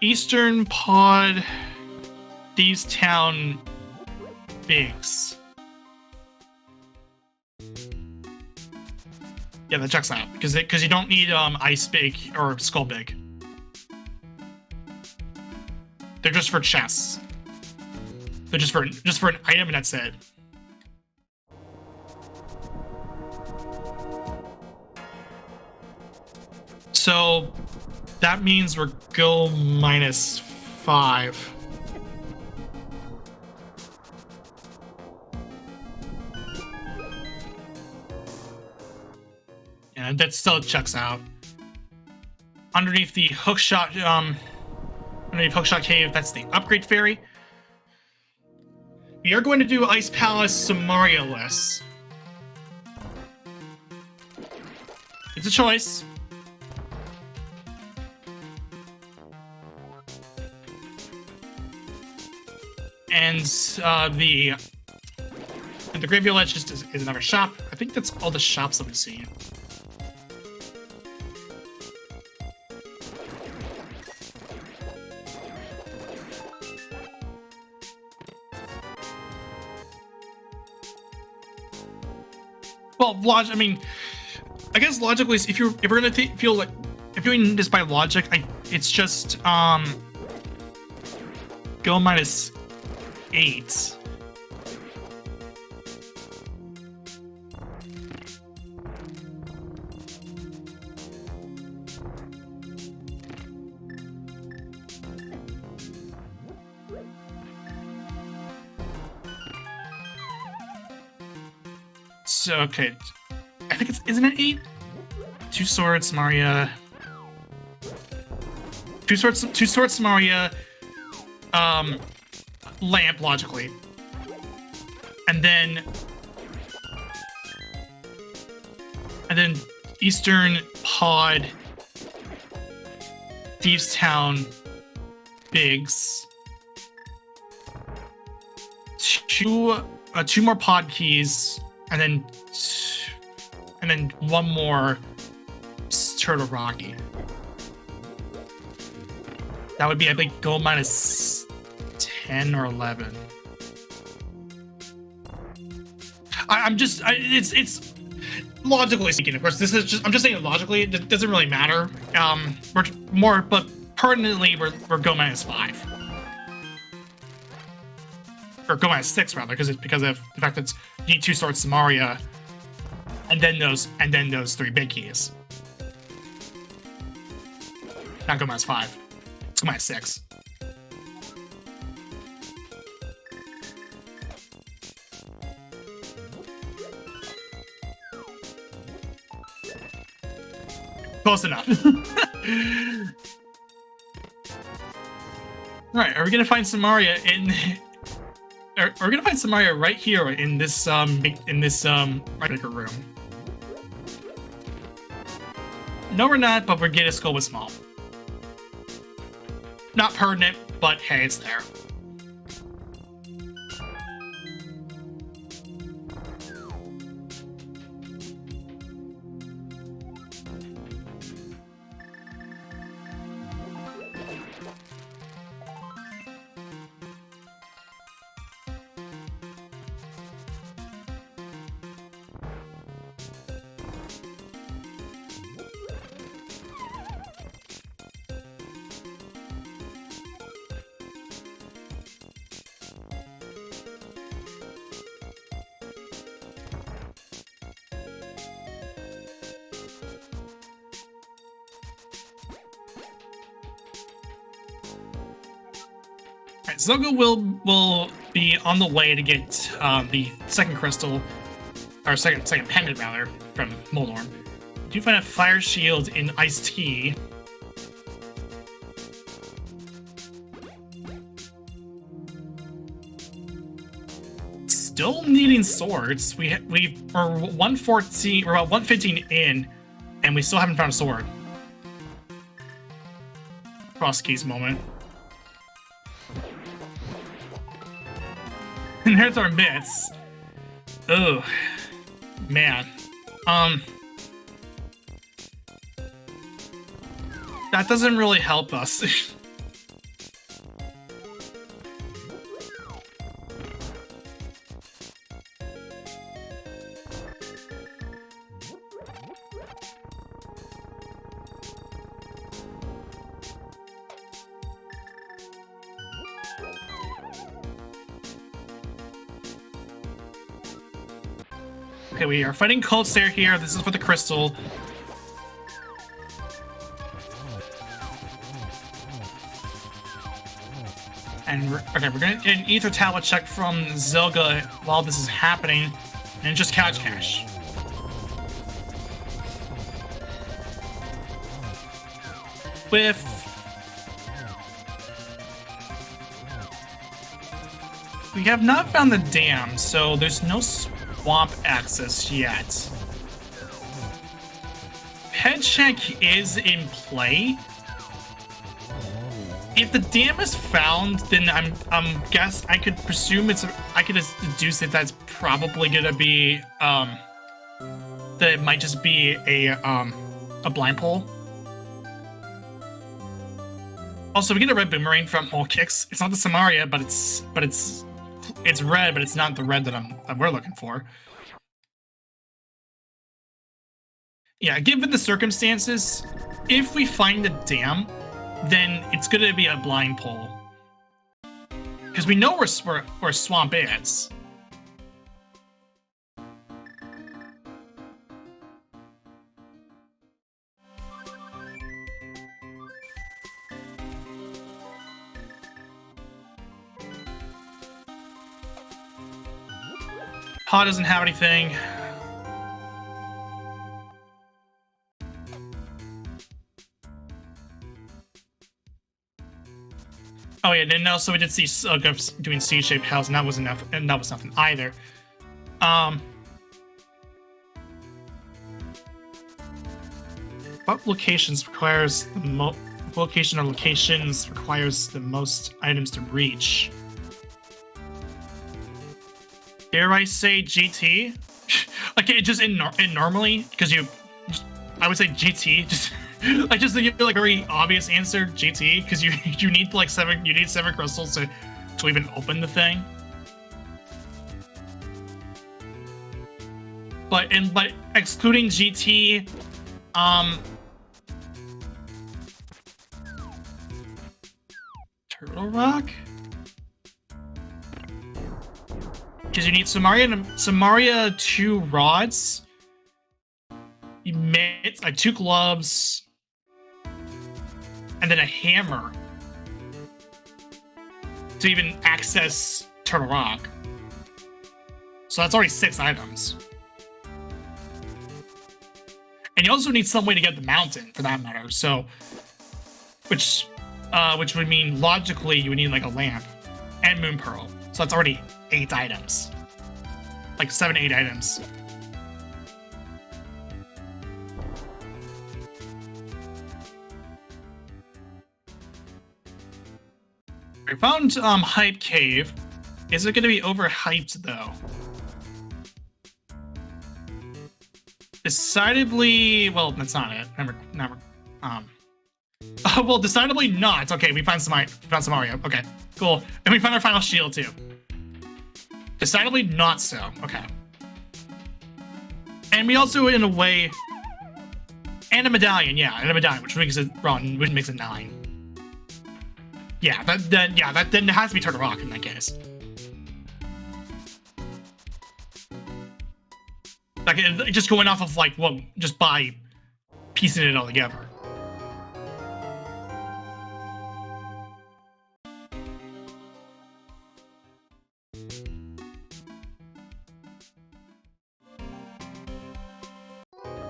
Speaker 1: Eastern Pod, Thieves Town, Biggs. Yeah, that checks out because you don't need Ice Big or Skull Big. They're just for chests. They're just for an item, and that's it. So that means we're go -5. Yeah, that still checks out. Underneath the hookshot, underneath Hookshot Cave, that's the upgrade fairy. We are going to do Ice Palace Samaria less. It's a choice. And the Graveyard Ledge is another shop. I think that's all the shops that we see. Well, I mean, I guess logically, if we're gonna feel like if you're doing this by logic, it's just go -8. So okay, I think isn't it 8? 2 swords, Maria. 2 swords, Maria. Lamp logically, and then Eastern Pod, Thieves Town, Biggs. 2 more pod keys, and then 1 more Turtle Rocky. That would be, I think, go -10 or 11. It's logically speaking, of course, this is just, I'm just saying logically, it doesn't really matter. But pertinently, we're go -5. Or go -6 rather, because of the fact that you need 2 swords Samaria, and then those 3 big keys. Not go -5. It's go -6. Close enough. All right, are we gonna find Samaria in? Are we gonna find Samaria right here in this regular room? No, we're not, but we're getting a skull with small. Not pertinent, but hey, it's there. Zogo will be on the way to get the second crystal, or second pendant rather, from Molnorm. Do you find a fire shield in Iced Tea? still needing swords. We're 114, we're about 115 in, and we still haven't found a sword. Crosskeys moment. And there's our mitts. Oh, man. That doesn't really help us. Okay, we are fighting Cold Stare here. This is for the crystal. And we're gonna get an Ether Tablet check from Zelga while this is happening, and just couch cash. We have not found the dam, so there's no swamp access yet. Head check is in play. If the dam is found, then I could presume I could deduce that that's probably gonna be that it might just be a blind pull. Also, we get a red boomerang from Hole Kicks. It's not the Samaria, but it's red, but it's not the red that we're looking for. Yeah, given the circumstances, if we find the dam, then it's gonna be a blind pull. Because we know where swamp is. Ha doesn't have anything. Oh yeah, then also we did see doing C-shaped house, and that was enough, and that was nothing either. What locations requires the most? Location or locations requires the most items to reach? Dare I say GT? Like it just in normally, because I would say GT. Just like just to give like a very obvious answer, GT, because you need like seven crystals to even open the thing. But excluding GT, Turtle Rock. Because you need Samaria 2 rods, mitts, 2 gloves, and then a hammer to even access Turtle Rock. So that's already 6 items. And you also need some way to get the mountain, for that matter. So, which would mean logically you would need like a lamp and Moon Pearl. So that's already 8 items. Like 7, 8 items. I found Hype Cave. Is it gonna be overhyped though? Decidedly, well, that's not it. Well, decidedly not. Okay, we found Samaria. Okay, cool. And we found our final shield too. Decidedly not so. Okay. And we also, in a way, and a medallion, yeah, and a medallion, which makes it wrong, which makes it 9. Yeah, that then has to be Turtle Rock in that case. Like just going off of like just by piecing it all together.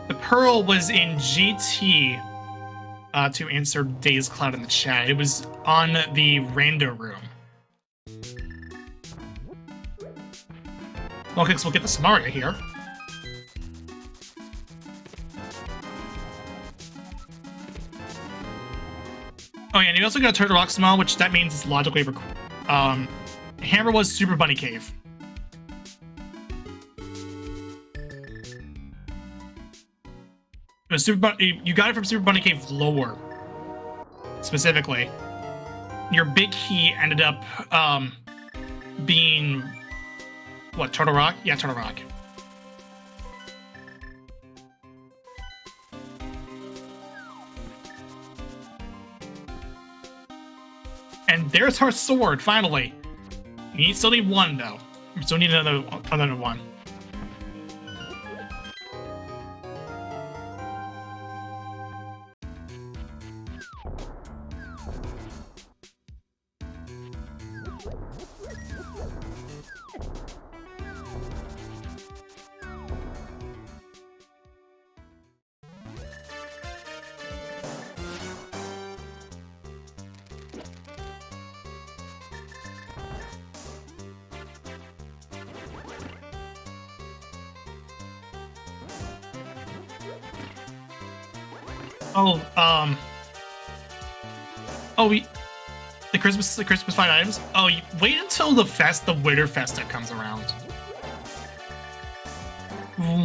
Speaker 1: The Pearl was in GT to answer Days Cloud in the chat. It was on the rando room. Crosskeys will get the Samaria here. Oh yeah, and you also got a Turtle Rock Smile, which that means it's logically Hammer was Super Bunny Cave. It was you got it from Super Bunny Cave lower, specifically. Your big key ended up being what, Turtle Rock? Yeah, Turtle Rock. And there's our sword, finally. You still need one, though. You still need another one. The Christmas fight items. Oh, wait until the Winter Festa comes around.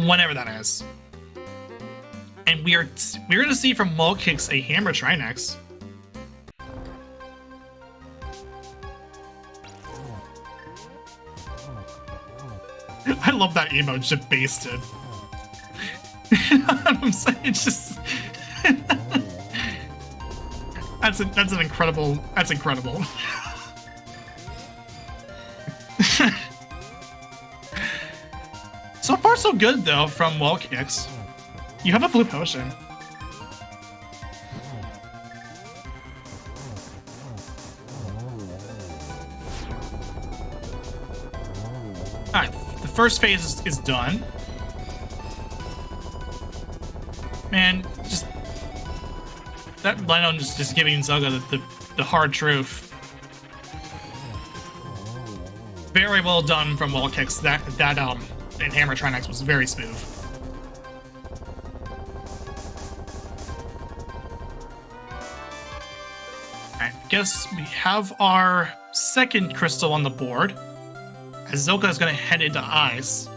Speaker 1: Whenever that is. And we're gonna see from Crosskeys a Hammer Trinex. I love that emote, just basted. You know what I'm saying? It's just that's incredible. So far, so good though from Crosskeys. You have a blue potion. Alright, the first phase is done. Man, just that Leno just giving Zelda the hard truth. Very well done from Crosskeys. That and Hammer Trinex was very smooth. Alright, guess we have our second crystal on the board. As Zoka is gonna head into Ice.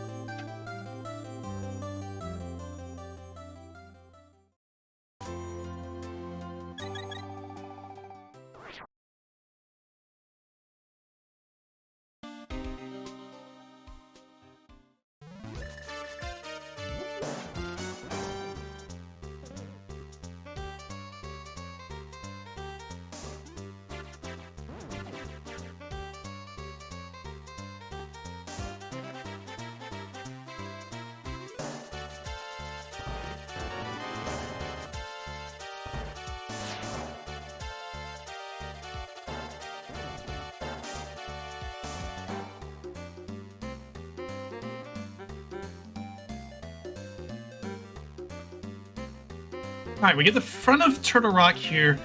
Speaker 1: Alright, we get the front of Turtle Rock here,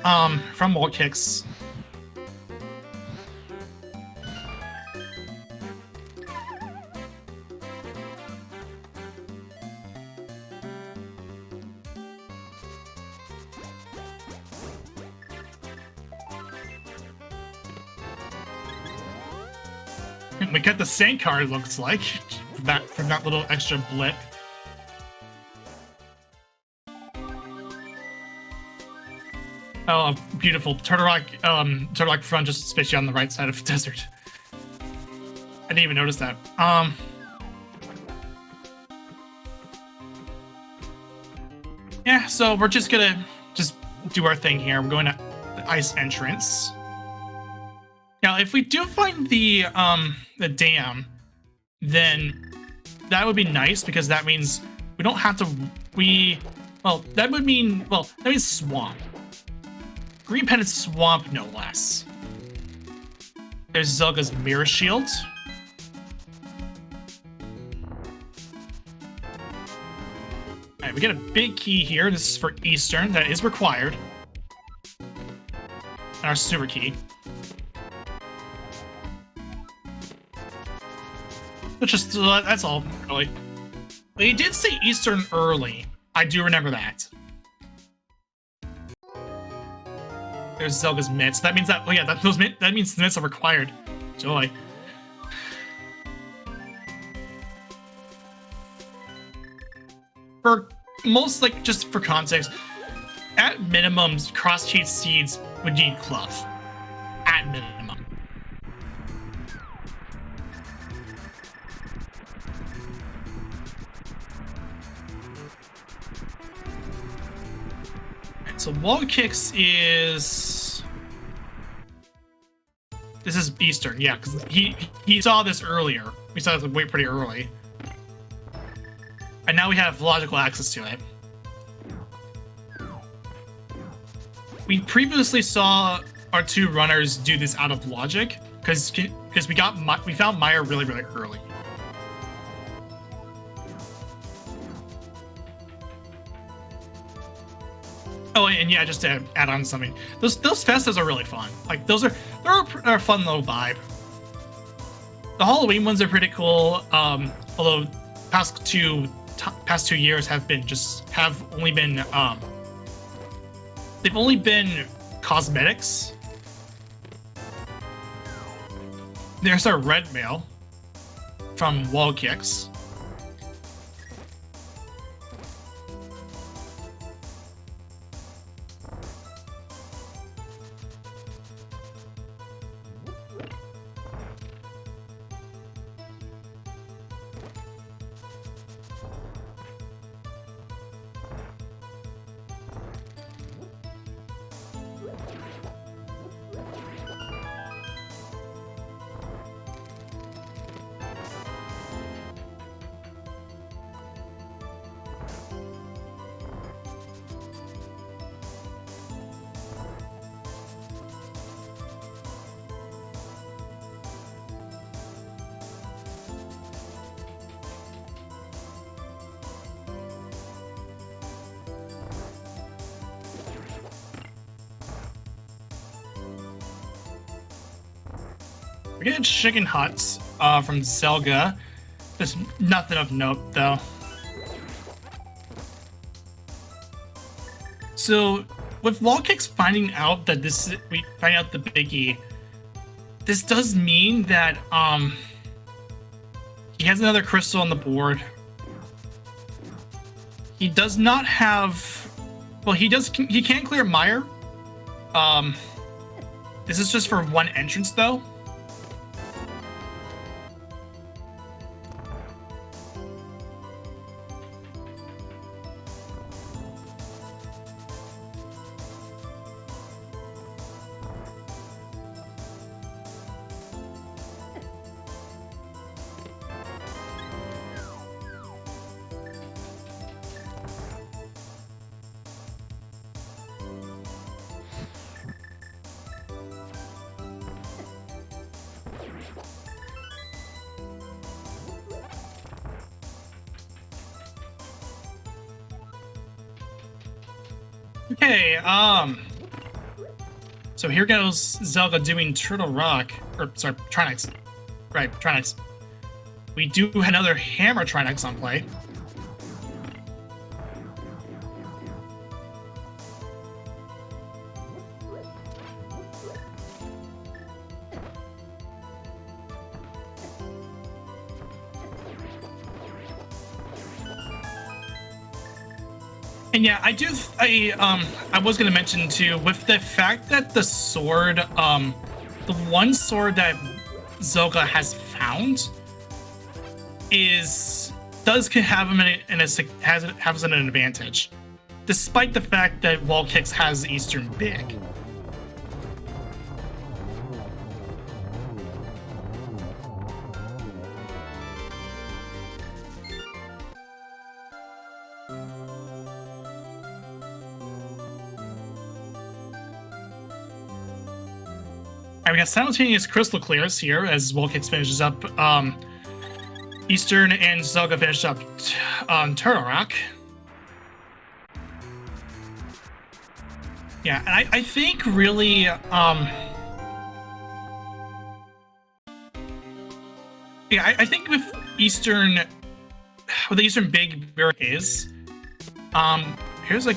Speaker 1: from Crosskeys. We got the Saint card, looks like, from that little extra blip. Oh, beautiful. Turtle Rock front just spits you on the right side of the desert. I didn't even notice that. Yeah, so we're just gonna do our thing here. We're going to the ice entrance. Now, if we do find the dam, then that would be nice because that means we don't have to. That means swamp. Green Pendant Swamp, no less. There's Zelga's Mirror Shield. Alright, we get a big key here. This is for Eastern. That is required. And our super key. That's all, really. They did say Eastern early. I do remember that. There's Zelga's mitts. That means that, oh yeah, that means the mitts are required. Joy. For most, like, just for context, at minimum, Crosskeys seeds would need Cluff. At minimum. So wall kicks is... This is Eastern, yeah, because he saw this earlier. We saw this pretty early. And now we have logical access to it. We previously saw our two runners do this out of logic, because we found Maya really, really early. Oh, and yeah, just to add on something, those festas are really fun. Like they're a fun little vibe. The Halloween ones are pretty cool. Although past two years have only been they've only been cosmetics. There's our red mail from Wall Kicks. We get chicken huts from Zelga. There's nothing of note, though. So, with Wallkicks finding out that we find out the biggie, this does mean that he has another crystal on the board. He does not have. Well, he can't clear Mire. This is just for one entrance, though. Okay, so here goes Zelga doing Turtle Rock, or sorry, Trinix. Right, Trinix. We do have another Hammer Trinix on play. And yeah, I was gonna mention too, with the fact that the sword, the one sword that Zelga has found does have him has an advantage, despite the fact that Wall Kicks has Eastern big. We got simultaneous crystal clears here as Wallkicks finishes up Eastern and Zelga finished up Turtle Rock. Yeah, and I think really Yeah, I think with Eastern, what the Eastern Big Bear is, here's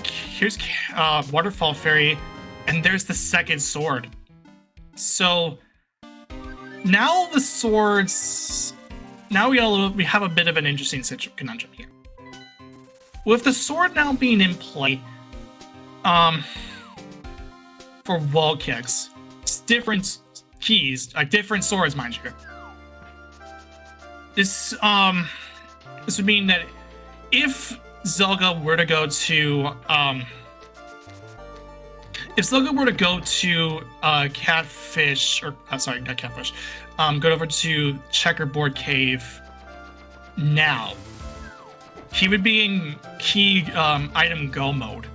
Speaker 1: Waterfall Fairy, and there's the second sword. So now the swords, now we have a bit of an interesting conundrum here. With the sword now being in play, for wall kicks, it's different keys, different swords, mind you. This would mean that if Zelga were to go to Catfish, or sorry, not Catfish, go over to Checkerboard Cave now, he would be in key item go mode.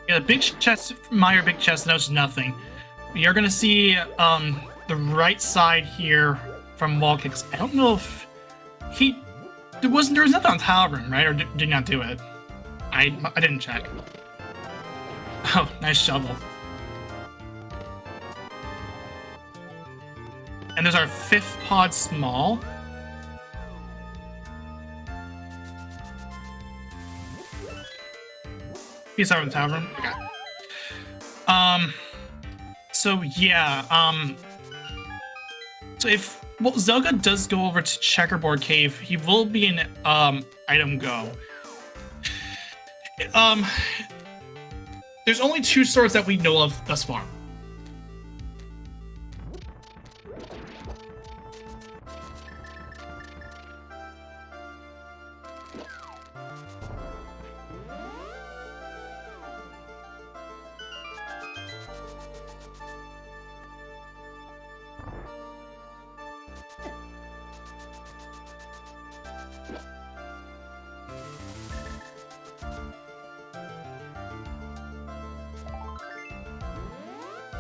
Speaker 1: Yeah, the big chest, Meyer big chest knows nothing. You're gonna see the right side here from wall kicks. I don't know if there was nothing on tile room, right? Or did not do it? I didn't check. Oh, nice shovel. And there's our 5th pod small. He's out in the tile room. Okay. So yeah, so if Zelga does go over to Checkerboard Cave, he will be in item go. There's only 2 swords that we know of thus far.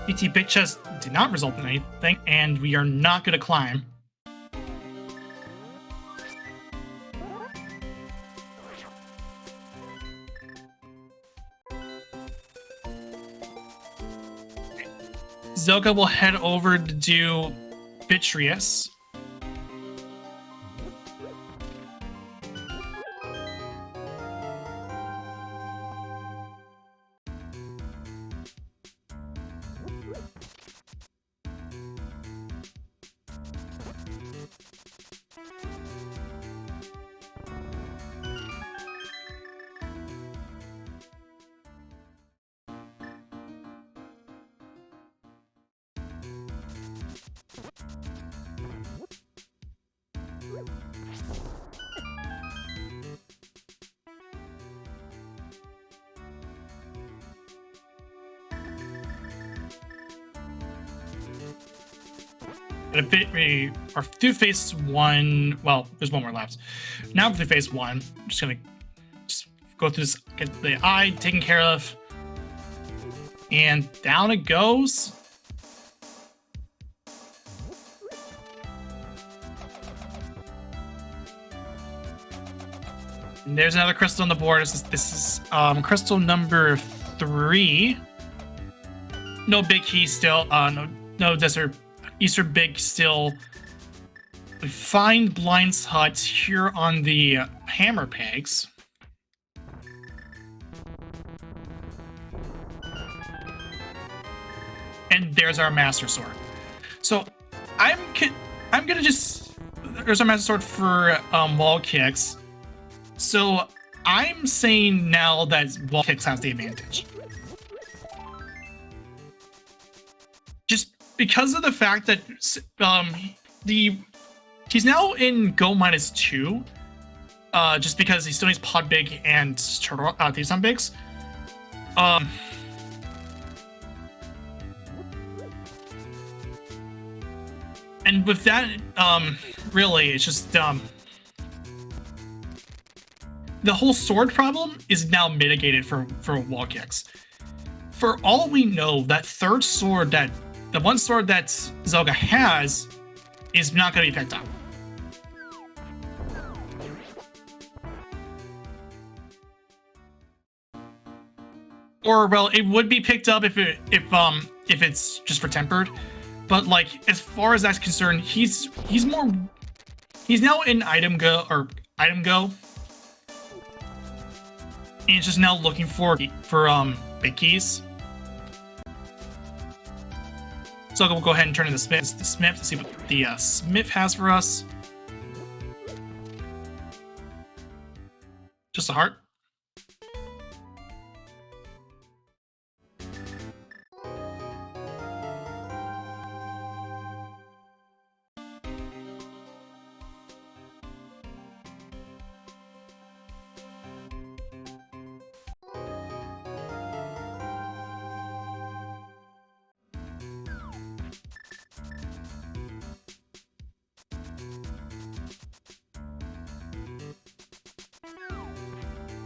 Speaker 1: PT Big Chest did not result in anything, and we are not going to climb. Zelga will head over to do Vitreous. We are through phase 1. Well, there's one more left. Now through phase 1, I'm just gonna go through this, get the eye taken care of, and down it goes. And there's another crystal on the board. This is crystal number 3. No big key still. No desert. Eastern Big still. We find Blind's Hut here on the hammer pegs. And there's our Master Sword. So I'm gonna just, there's our Master Sword for wall kicks. So I'm saying now that wall kicks has the advantage. because of the fact that he's now in go -2, just because he still needs Pod Big and Thieves on Bigs. And with that, really, it's just the whole sword problem is now mitigated for wall kicks. For all we know, that third sword, the one sword that Zelga has, is not going to be picked up. Or well, it would be picked up if it's just for tempered. But like, as far as that's concerned, he's now in item go, and he's just now looking for big keys. So we'll go ahead and turn in the Smith to see what the Smith has for us. Just a heart.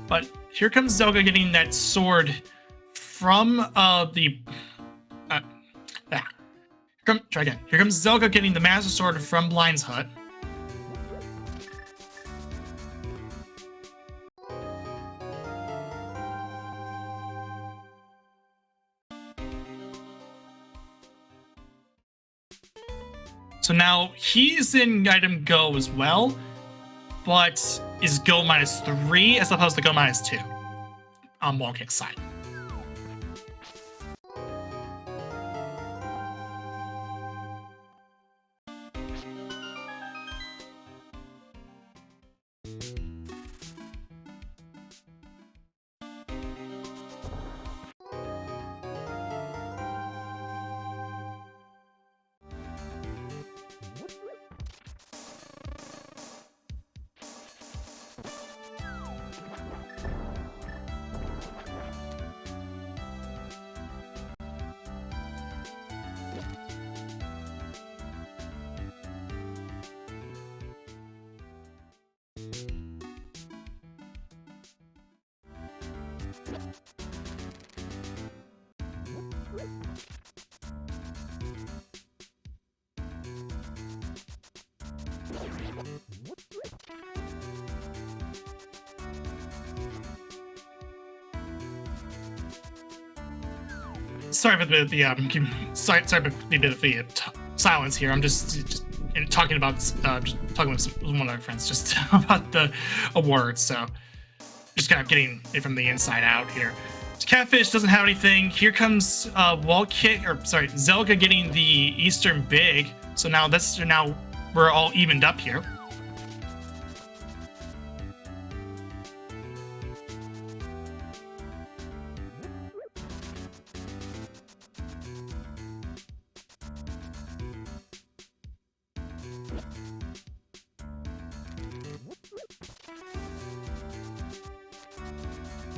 Speaker 1: But here comes Zelga getting that sword from try again. Here comes Zelga getting the Master Sword from Blind's Hut. So now he's in item go as well, but is go -3 as opposed to go -2 on wall kick side. Sorry for the sorry for the bit of the silence here. I'm just talking about just talking with one of our friends just about the awards. So just kind of getting it from the inside out here. Catfish doesn't have anything. Here comes Zelga getting the Eastern Big. So now we're all evened up here.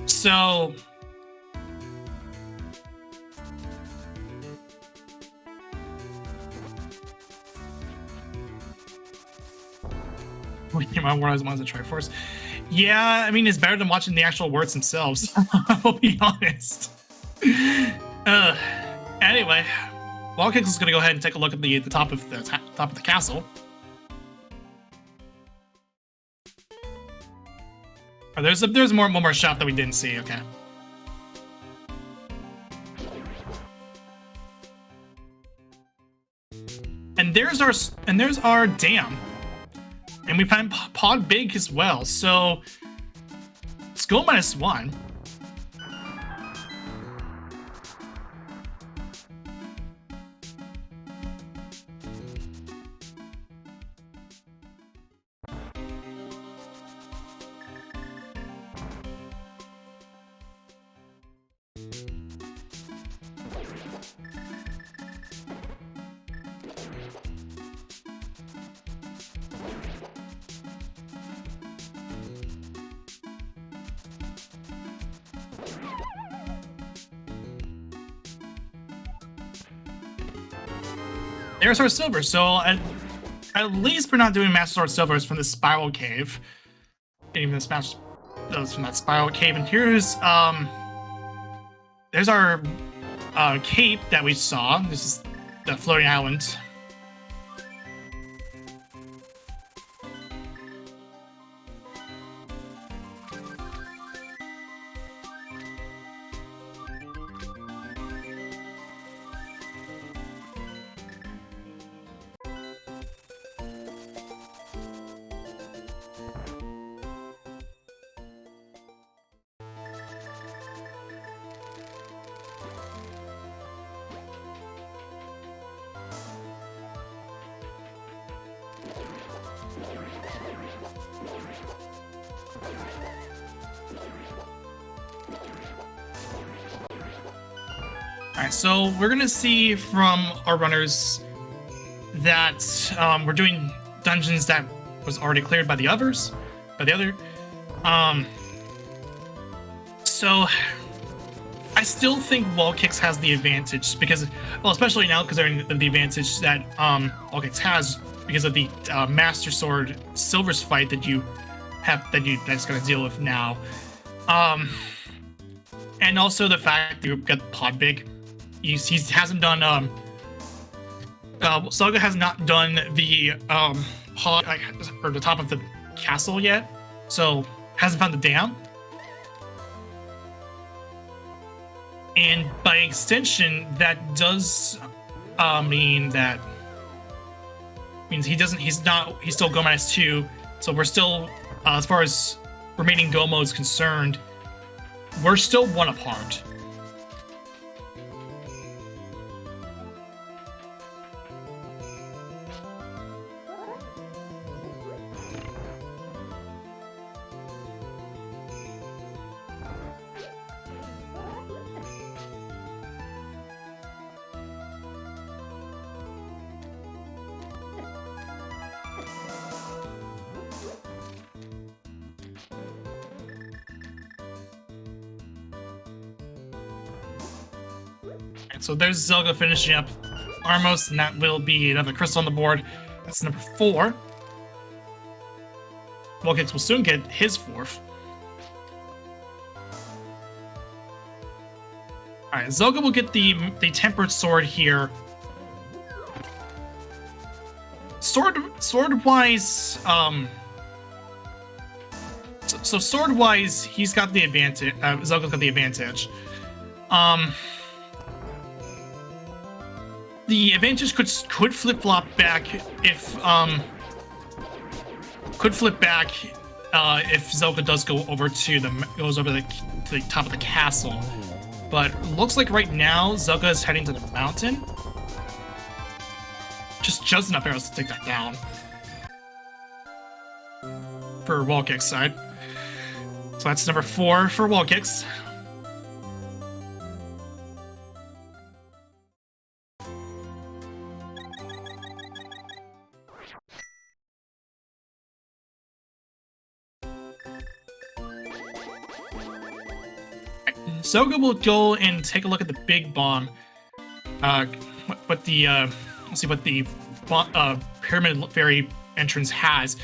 Speaker 1: So one of the Triforce. Yeah, I mean, it's better than watching the actual words themselves. I'll be honest. Anyway, Wallkicks is going to go ahead and take a look at the top of the castle. Oh, there's one more shop that we didn't see. Okay. And there's our dam. And we find Pod Big as well, so let's go -1. there's our silver. So at least we're not doing Master Sword silvers from the Spiral Cave. Even this Master those from that Spiral Cave. And here's there's our cape that we saw. This is the floating island. Alright, so we're gonna see from our runners that we're doing dungeons that was already cleared by the others, so I still think Wall Kicks has the advantage because, well, especially now considering the advantage that Wall Kicks has because of the Master Sword Silvers fight that you have that's gonna deal with now, and also the fact that you've got Podbig. He hasn't done Saga has not done the pod or the top of the castle yet, so hasn't found the dam. And by extension, that does mean that means he's still Go -2, so we're still as far as remaining Go mode is concerned, we're still one apart. So there's Zelga finishing up Armos, and that will be another crystal on the board. That's number 4. Wall Kicks will soon get his 4th. Alright, Zelga will get the Tempered Sword here. Sword-wise, so sword-wise, he's got the advantage. Zelga's got the advantage. The advantage could flip-flop back if if Zelga does go over to the top of the castle, but looks like right now Zelga is heading to the mountain. Just enough arrows to take that down for Wall Kicks side. So that's number 4 for Wall Kicks. Zelga will go and take a look at the big bomb. Let's see what the Pyramid Fairy entrance has.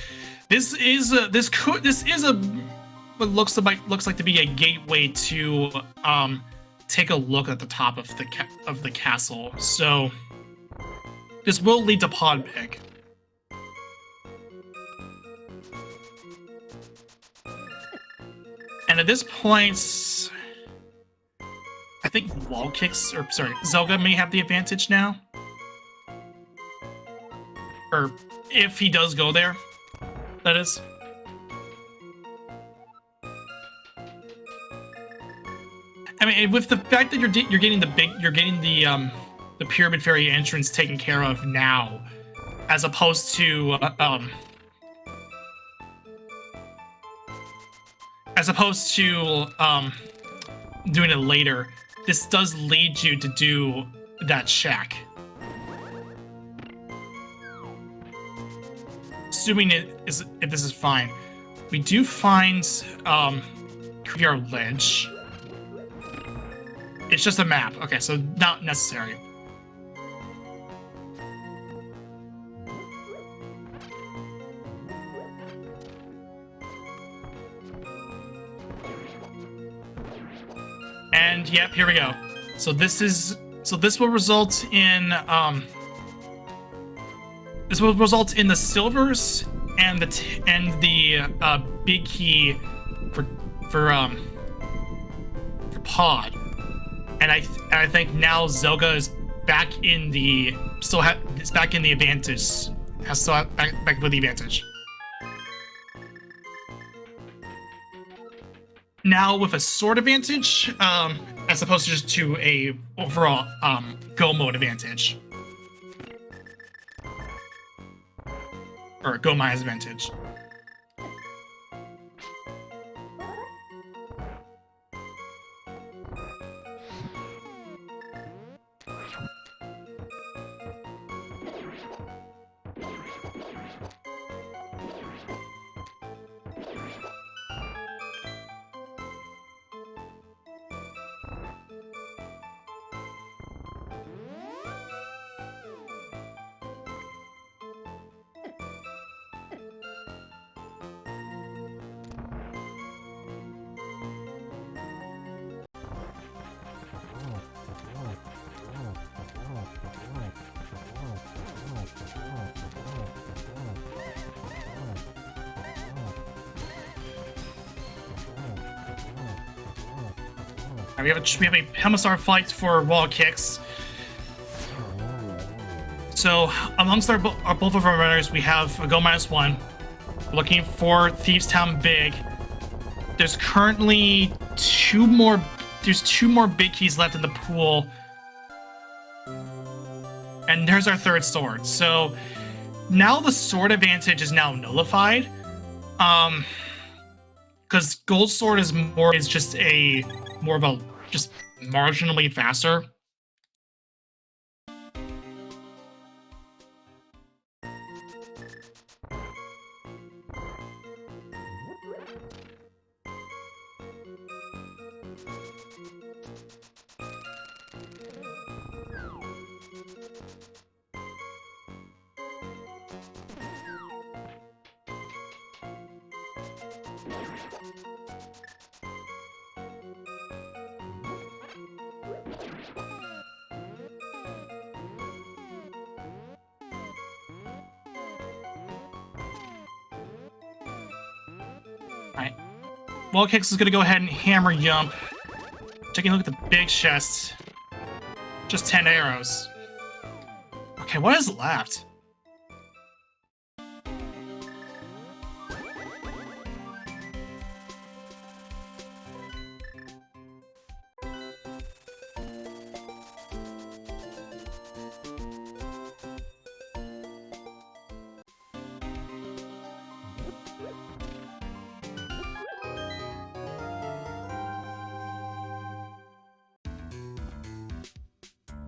Speaker 1: This is what looks like to be a gateway to take a look at the top of the castle. So this will lead to Podbig. And at this point, I think Zelga may have the advantage now. Or if he does go there, that is. I mean, with the fact that you're getting the Pyramid Fairy entrance taken care of now, as opposed to doing it later, this does lead you to do that shack. Assuming if this is fine. We do find Graveyard Ledge. It's just a map. Okay, so not necessary. And yep, here we go. So this will result in the silvers and the big key for pod. And I think now Zelga is back in the back in the advantage. Back with the advantage. Now with a sword advantage, as opposed to just to a overall go mode advantage. Or go minus advantage. We have a Helmastar fight for wall kicks. So amongst both of our runners, we have a go -1. Looking for Thieves Town Big. There's currently two more big keys left in the pool. And there's our third sword. So now the sword advantage is now nullified. Because Gold Sword is just marginally faster. Alright. Wall Kicks is gonna go ahead and hammer Yump. Taking a look at the big chest. Just 10 arrows. Okay, what is left?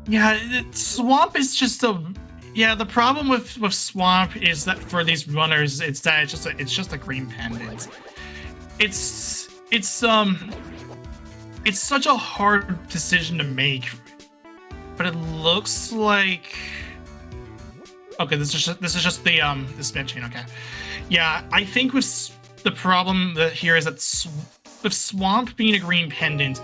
Speaker 1: Yeah, Swamp is just the problem with Swamp is that for these runners, it's just a green pendant. It's such a hard decision to make, but it looks like okay. This is just the spin chain. Okay, yeah, I think with the problem here is that with Swamp being a green pendant,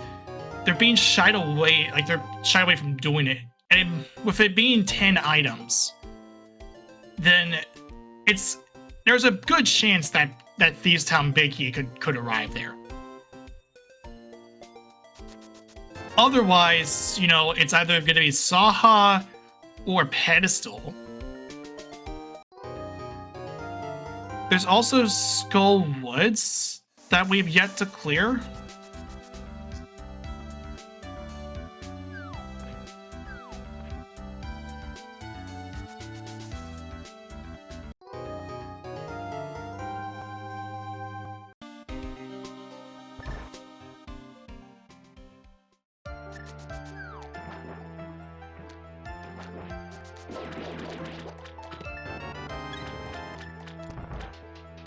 Speaker 1: they're being shied away, they're shied away from doing it. And with it being 10 items, then there's a good chance that Thieves Town Big Key could arrive there. Otherwise, it's either going to be Saha or Pedestal. There's also Skull Woods that we've yet to clear.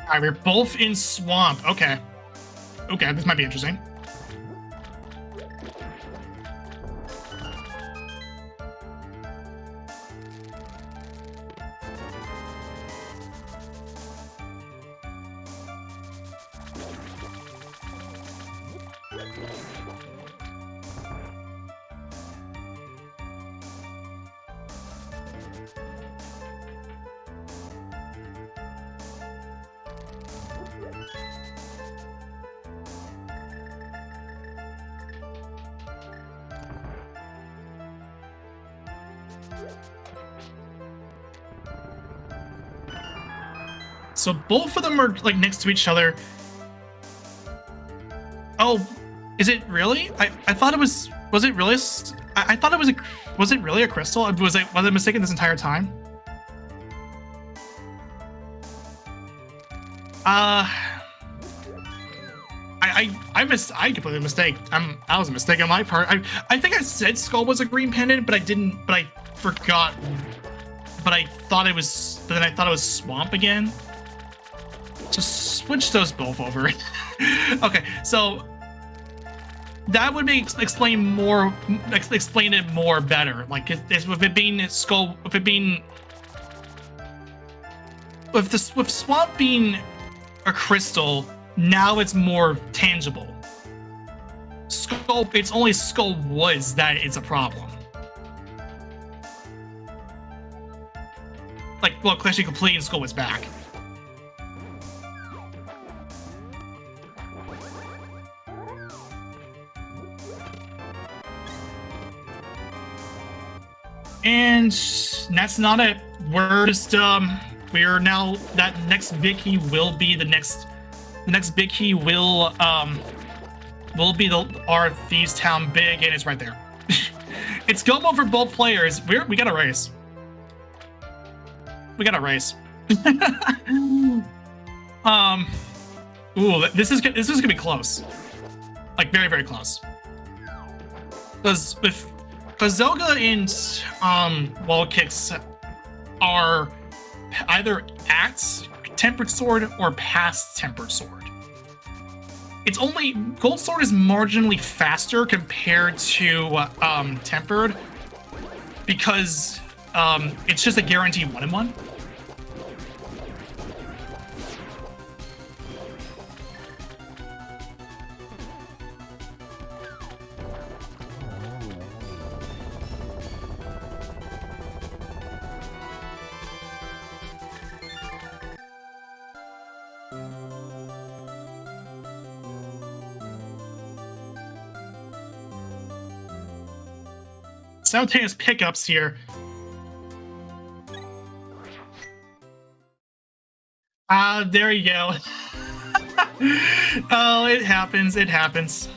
Speaker 1: Alright, we're both in Swamp. Okay. Okay, this might be interesting. So both of them are like next to each other. Oh, is it really? I thought it was. Was it really? I thought it was a. Was it really a crystal? Was I mistaken this entire time? I completely mistake. I was a mistake on my part. I think I said Skull was a green pendant, but I didn't. But I forgot. But I thought it was. But then I thought it was Swamp again. Just switch those both over. Okay, so that would explain it more better. Like with it being Skull, with Swamp being a crystal, now it's more tangible. Skull, it's only Skull Woods that it's a problem. Like, well, Clash of Complete and Skull Woods back. And that's not it. We're just we are now, that next big key will be the next big key will be our Thieves Town big, and it's right there. It's go mode for both players. We got a race. We got a race. Ooh, this is gonna be close. Like very, very close. Because Zelga and Wall Kicks are either at Tempered Sword or past Tempered Sword. It's only Gold Sword is marginally faster compared to Tempered because it's just a guaranteed 1-in-1. Simultaneous pickups here. There you go. Oh, it happens. It happens.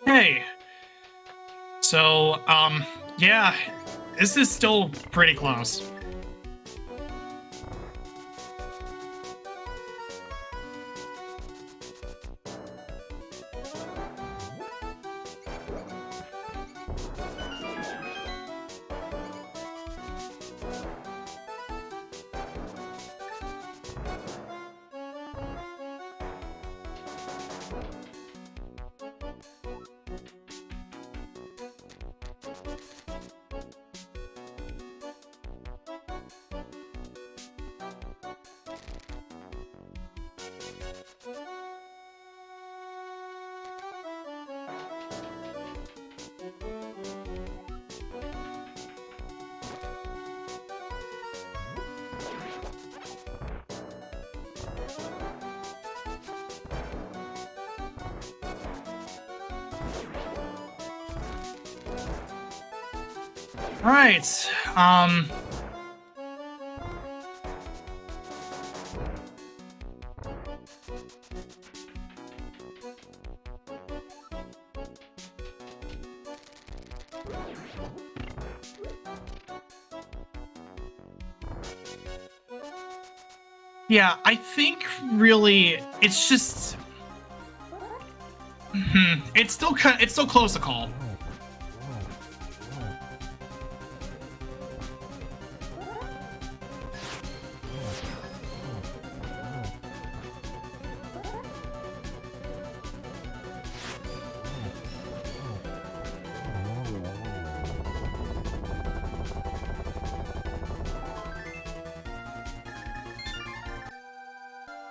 Speaker 1: Hey. So, yeah, this is still pretty close. All right. Yeah, I think really it's just it's still close to call.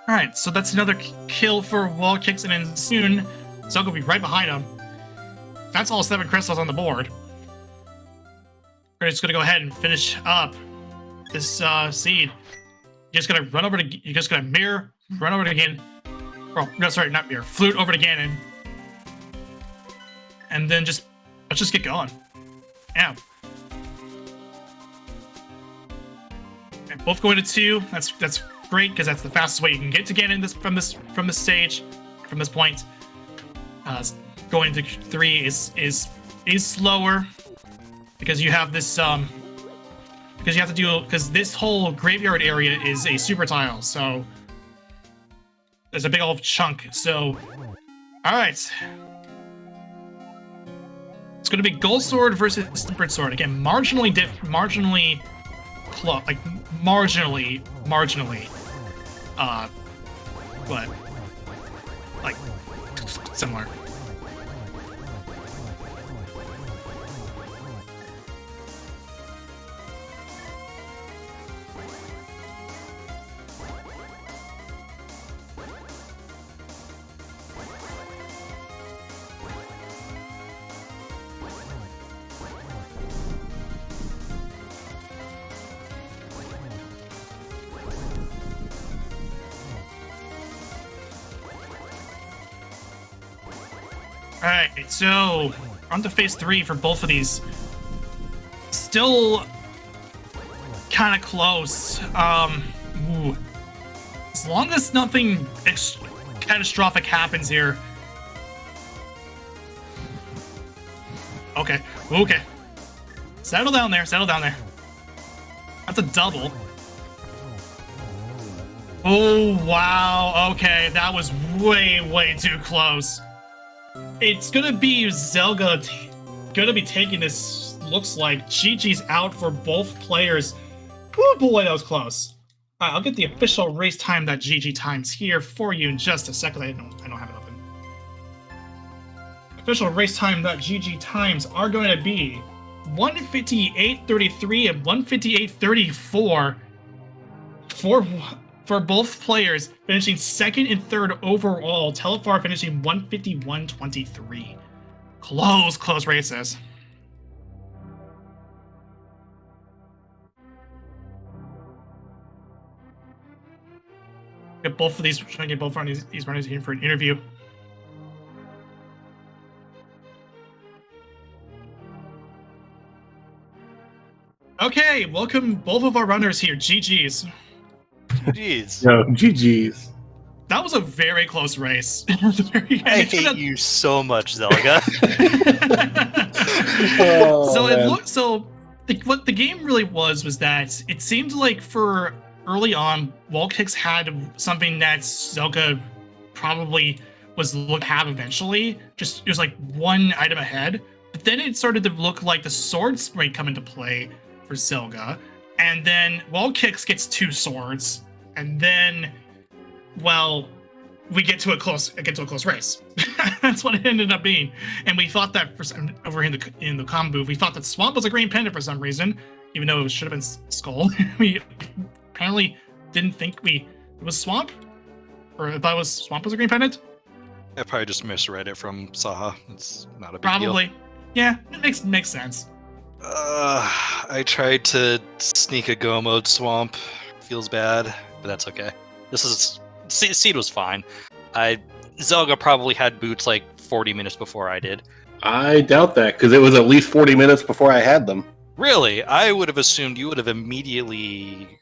Speaker 1: All right, so that's another kill for wall kicks, and then soon Zelda will be right behind him. That's all 7 crystals on the board. We're just gonna go ahead and finish up this seed. You're just gonna run over to. You're just gonna mirror, run over to again. Oh, no, sorry, not mirror. Flute over to Ganon, and then let's just get going. Yeah. And both going to 2. That's great because that's the fastest way you can get to Ganon from this stage, from this point. Going to 3 is slower because you have this because this whole graveyard area is a super tile, so there's a big old chunk. So, all right, it's going to be Gold Sword versus Tempered Sword again. Marginally close, like marginally, but like similar. Alright, so on to phase 3 for both of these. Still kind of close. As long as nothing catastrophic happens here. Okay. Settle down there. That's a double. Oh, wow. Okay, that was way too close. It's gonna be Zelda gonna be taking this, looks like. GG's out for both players. Oh boy, that was close. Alright, I'll get the official race time.gg times here for you in just a second. I don't have it open. Official race time.gg times are going to be 158.33 and 158.34 for both players, finishing second and third overall. Telefar finishing 151.23. Close races. Get both of these. We're trying to get both of these runners in for an interview. Okay, welcome both of our runners here. GG's.
Speaker 2: Jeez.
Speaker 3: No, GG's.
Speaker 1: That was a very close race.
Speaker 2: I hate you so much, Zelga.
Speaker 1: What the game really was that it seemed like for early on, wall kicks had something that Zelda probably was look to have eventually. Just it was like one item ahead, but then it started to look like the swords might come into play for Zelda, and then wall kicks gets 2 swords, and then, well, we get to a close race. That's what it ended up being. And we thought that for some, over in the combo, we thought that Swamp was a green pendant for some reason, even though it should have been Skull. We apparently didn't think it was Swamp, or thought it was Swamp was a green pendant.
Speaker 2: I probably just misread it from Saha. It's not a big deal.
Speaker 1: Probably. Yeah, it makes sense.
Speaker 2: I tried to sneak a Go mode Swamp. Feels bad, but that's okay. Seed was fine. Zelga probably had boots like 40 minutes before I did.
Speaker 3: I doubt that, because it was at least 40 minutes before I had them.
Speaker 2: Really? I would have assumed you would have immediately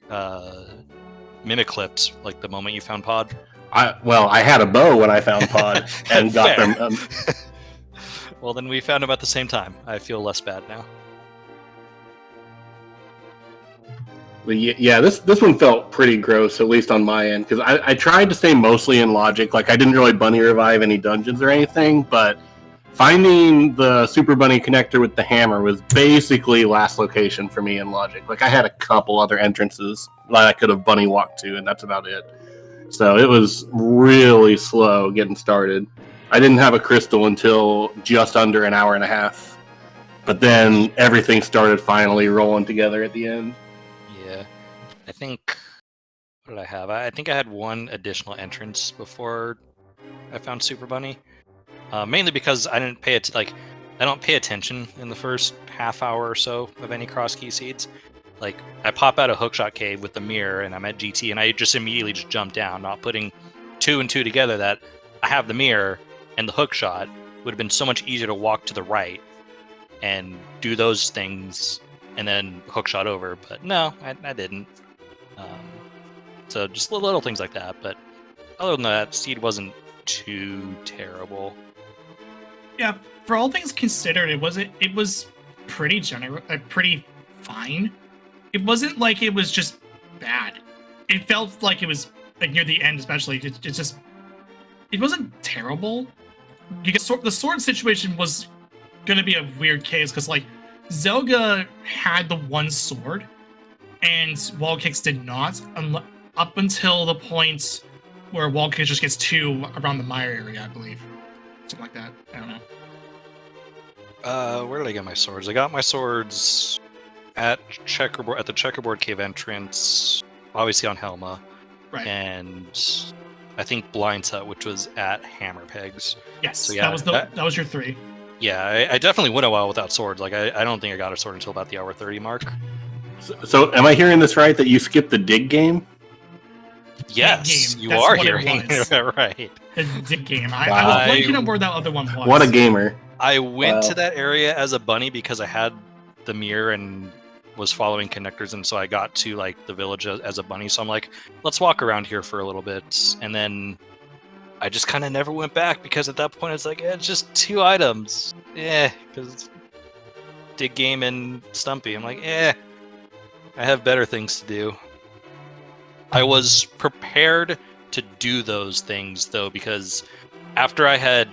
Speaker 2: mimiclipped like the moment you found Pod.
Speaker 3: I had a bow when I found Pod and got them.
Speaker 2: Well, then we found them at the same time. I feel less bad now.
Speaker 3: But yeah, this one felt pretty gross, at least on my end, because I tried to stay mostly in logic. Like, I didn't really bunny revive any dungeons or anything, but finding the Super Bunny connector with the hammer was basically last location for me in logic. Like, I had a couple other entrances that I could have bunny walked to, and that's about it. So it was really slow getting started. I didn't have a crystal until just under an hour and a half. But then everything started finally rolling together at the end.
Speaker 2: Yeah. I think... What did I have? I think I had one additional entrance before I found Super Bunny. Mainly because I didn't pay I don't pay attention in the first half hour or so of any Crosskey seeds. Like, I pop out a hookshot cave with the mirror, and I'm at GT, and I just immediately just jump down, not putting 2 and 2 together that I have the mirror and the hookshot. Would have been so much easier to walk to the right and do those things and then hookshot over, but no, I didn't. So just little things like that, but other than that, seed wasn't too terrible.
Speaker 1: Yeah, for all things considered, it was pretty pretty fine. It wasn't like it was just bad. It felt like it was like near the end, especially. It wasn't terrible. The sword situation was gonna be a weird case because like Zelga had the one sword, and Wall Kicks did not, up until the point where Wall Kicks just gets 2 around the mire area, I believe. Something like that. I don't know.
Speaker 2: Where did I get my swords? I got my swords at the checkerboard cave entrance, obviously on Helma,
Speaker 1: Right.
Speaker 2: and I think Blind Hut, which was at Hammer Pegs.
Speaker 1: Yes,
Speaker 2: So, yeah,
Speaker 1: that was your 3.
Speaker 2: Yeah, I definitely went a while without swords. Like, I don't think I got a sword until about the hour 30 mark.
Speaker 3: So am I hearing this right, that you skipped the dig game?
Speaker 2: Yes,
Speaker 1: Game.
Speaker 2: you
Speaker 1: That's
Speaker 2: are
Speaker 1: what it
Speaker 2: hearing
Speaker 1: was.
Speaker 2: it right.
Speaker 1: The dig game. I was blanking on where that other one was.
Speaker 3: What a gamer.
Speaker 2: I went
Speaker 3: Wow.
Speaker 2: to that area as a bunny because I had the mirror and was following connectors, and so I got to like the village as a bunny. So I'm like, let's walk around here for a little bit, and then I just kind of never went back because at that point it's like, it's just 2 items. Because dig game and Stumpy. I'm like, I have better things to do. I was prepared to do those things though, because after I had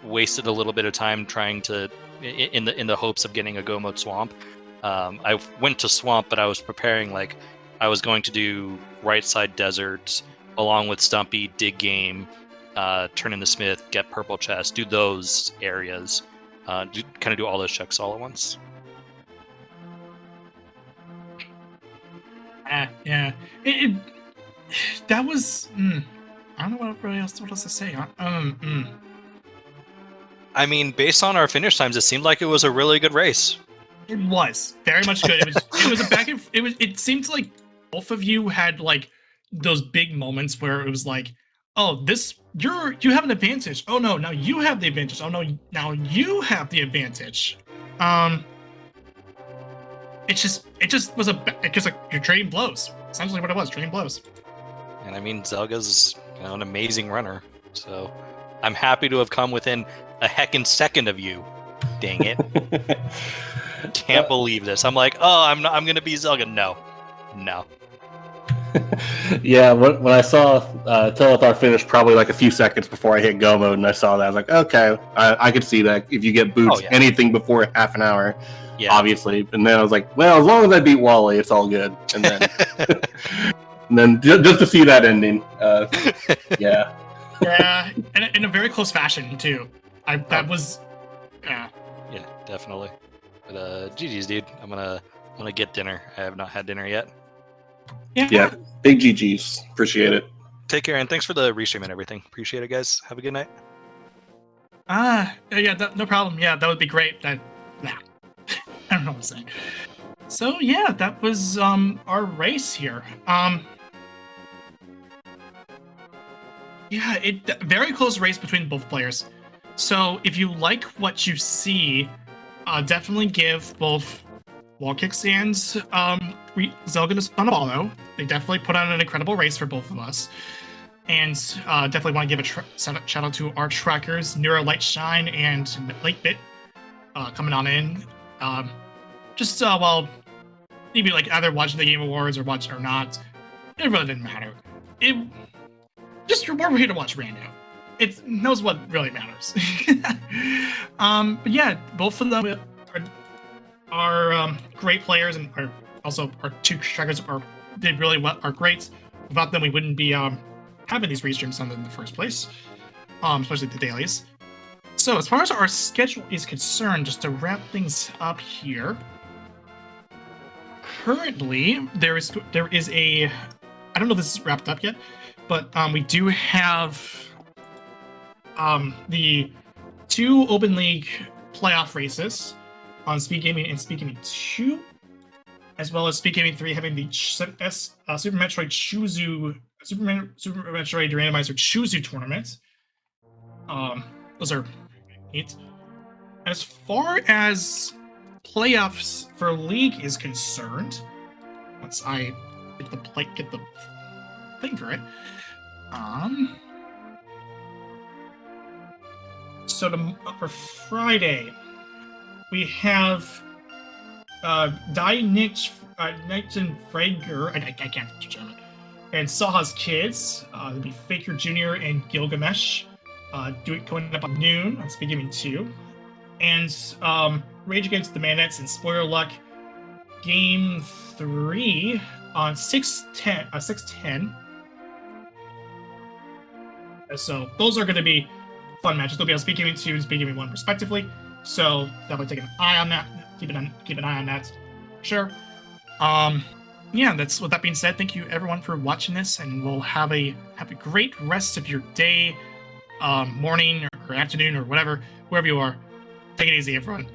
Speaker 2: wasted a little bit of time trying to, in the hopes of getting a Go Mode Swamp, I went to Swamp, but I was preparing like I was going to do Right Side Desert along with Stumpy, dig game, turn into Smith, get purple chest, do those areas, do all those checks all at once.
Speaker 1: Yeah. That was. I don't know what else to say.
Speaker 2: I mean, based on our finish times, it seemed like it was a really good race.
Speaker 1: It was very much good. It was a back and it seemed like both of you had like those big moments where it was like, oh, you have an advantage. Oh no, now you have the advantage. Oh no, now you have the advantage. It just was you're trading blows. Essentially what it was, trading blows.
Speaker 2: And I mean, Zelga's an amazing runner, so I'm happy to have come within a heckin' second of you. Dang it. Can't believe this. I'm like, oh, I'm gonna be Zelga. No.
Speaker 3: Yeah, when I saw Telethar finish probably like a few seconds before I hit Go Mode, and I saw that, I was like, okay, I could see that if you get boots anything before half an hour, obviously. And then I was like, well, as long as I beat Wally, it's all good. And then, and then just to see that ending, yeah.
Speaker 1: Yeah, and in a very close fashion too. Yeah,
Speaker 2: definitely. But GG's, dude. I'm gonna get dinner. I have not had dinner yet.
Speaker 3: Yeah, big GG's. Appreciate it.
Speaker 2: Take care, and thanks for the restream and everything. Appreciate it, guys. Have a good night.
Speaker 1: No problem. Yeah, that would be great. I don't know what I'm saying. So yeah, that was our race here. Very close race between both players. So if you like what you see, definitely give both Wall Kicks and Zelga the Son of Alo. They definitely put on an incredible race for both of us. And definitely want to give a shout out to our trackers, Neuro Light Shine and Late Bit, coming on in. While maybe like either watching the Game Awards or watch or not. It really didn't matter. It just we're here to watch Rando. It knows what really matters. But yeah, both of them are great players and are also our two strikers did really well, are great. Without them, we wouldn't be having these restreams on in the first place, especially the dailies. So as far as our schedule is concerned, just to wrap things up here, currently there is a, I don't know if this is wrapped up yet, but we do have the 2 Open League playoff races on Speed Gaming and Speed Gaming 2, as well as Speed Gaming 3 having the Super Metroid Chuzu Super Metroid Randomizer Chuzu tournament. Those are neat. As far as playoffs for League is concerned, once I get the thing for it, so for Friday, we have Nichten Frager, I can't German, and Saha's Kids. It'll be Faker Jr. and Gilgamesh going up at noon on Speed Gaming 2. And Rage Against the Manettes and Spoiler Luck Game 3 on 6/10. So those are going to be fun matches. They'll be on Speed Gaming 2 and Speed Gaming 1 respectively. So definitely take an eye on that. Keep an eye on that. Sure. Yeah, that's with that being said, thank you everyone for watching this, and we'll have a great rest of your day, morning or afternoon or whatever, wherever you are. Take it easy, everyone.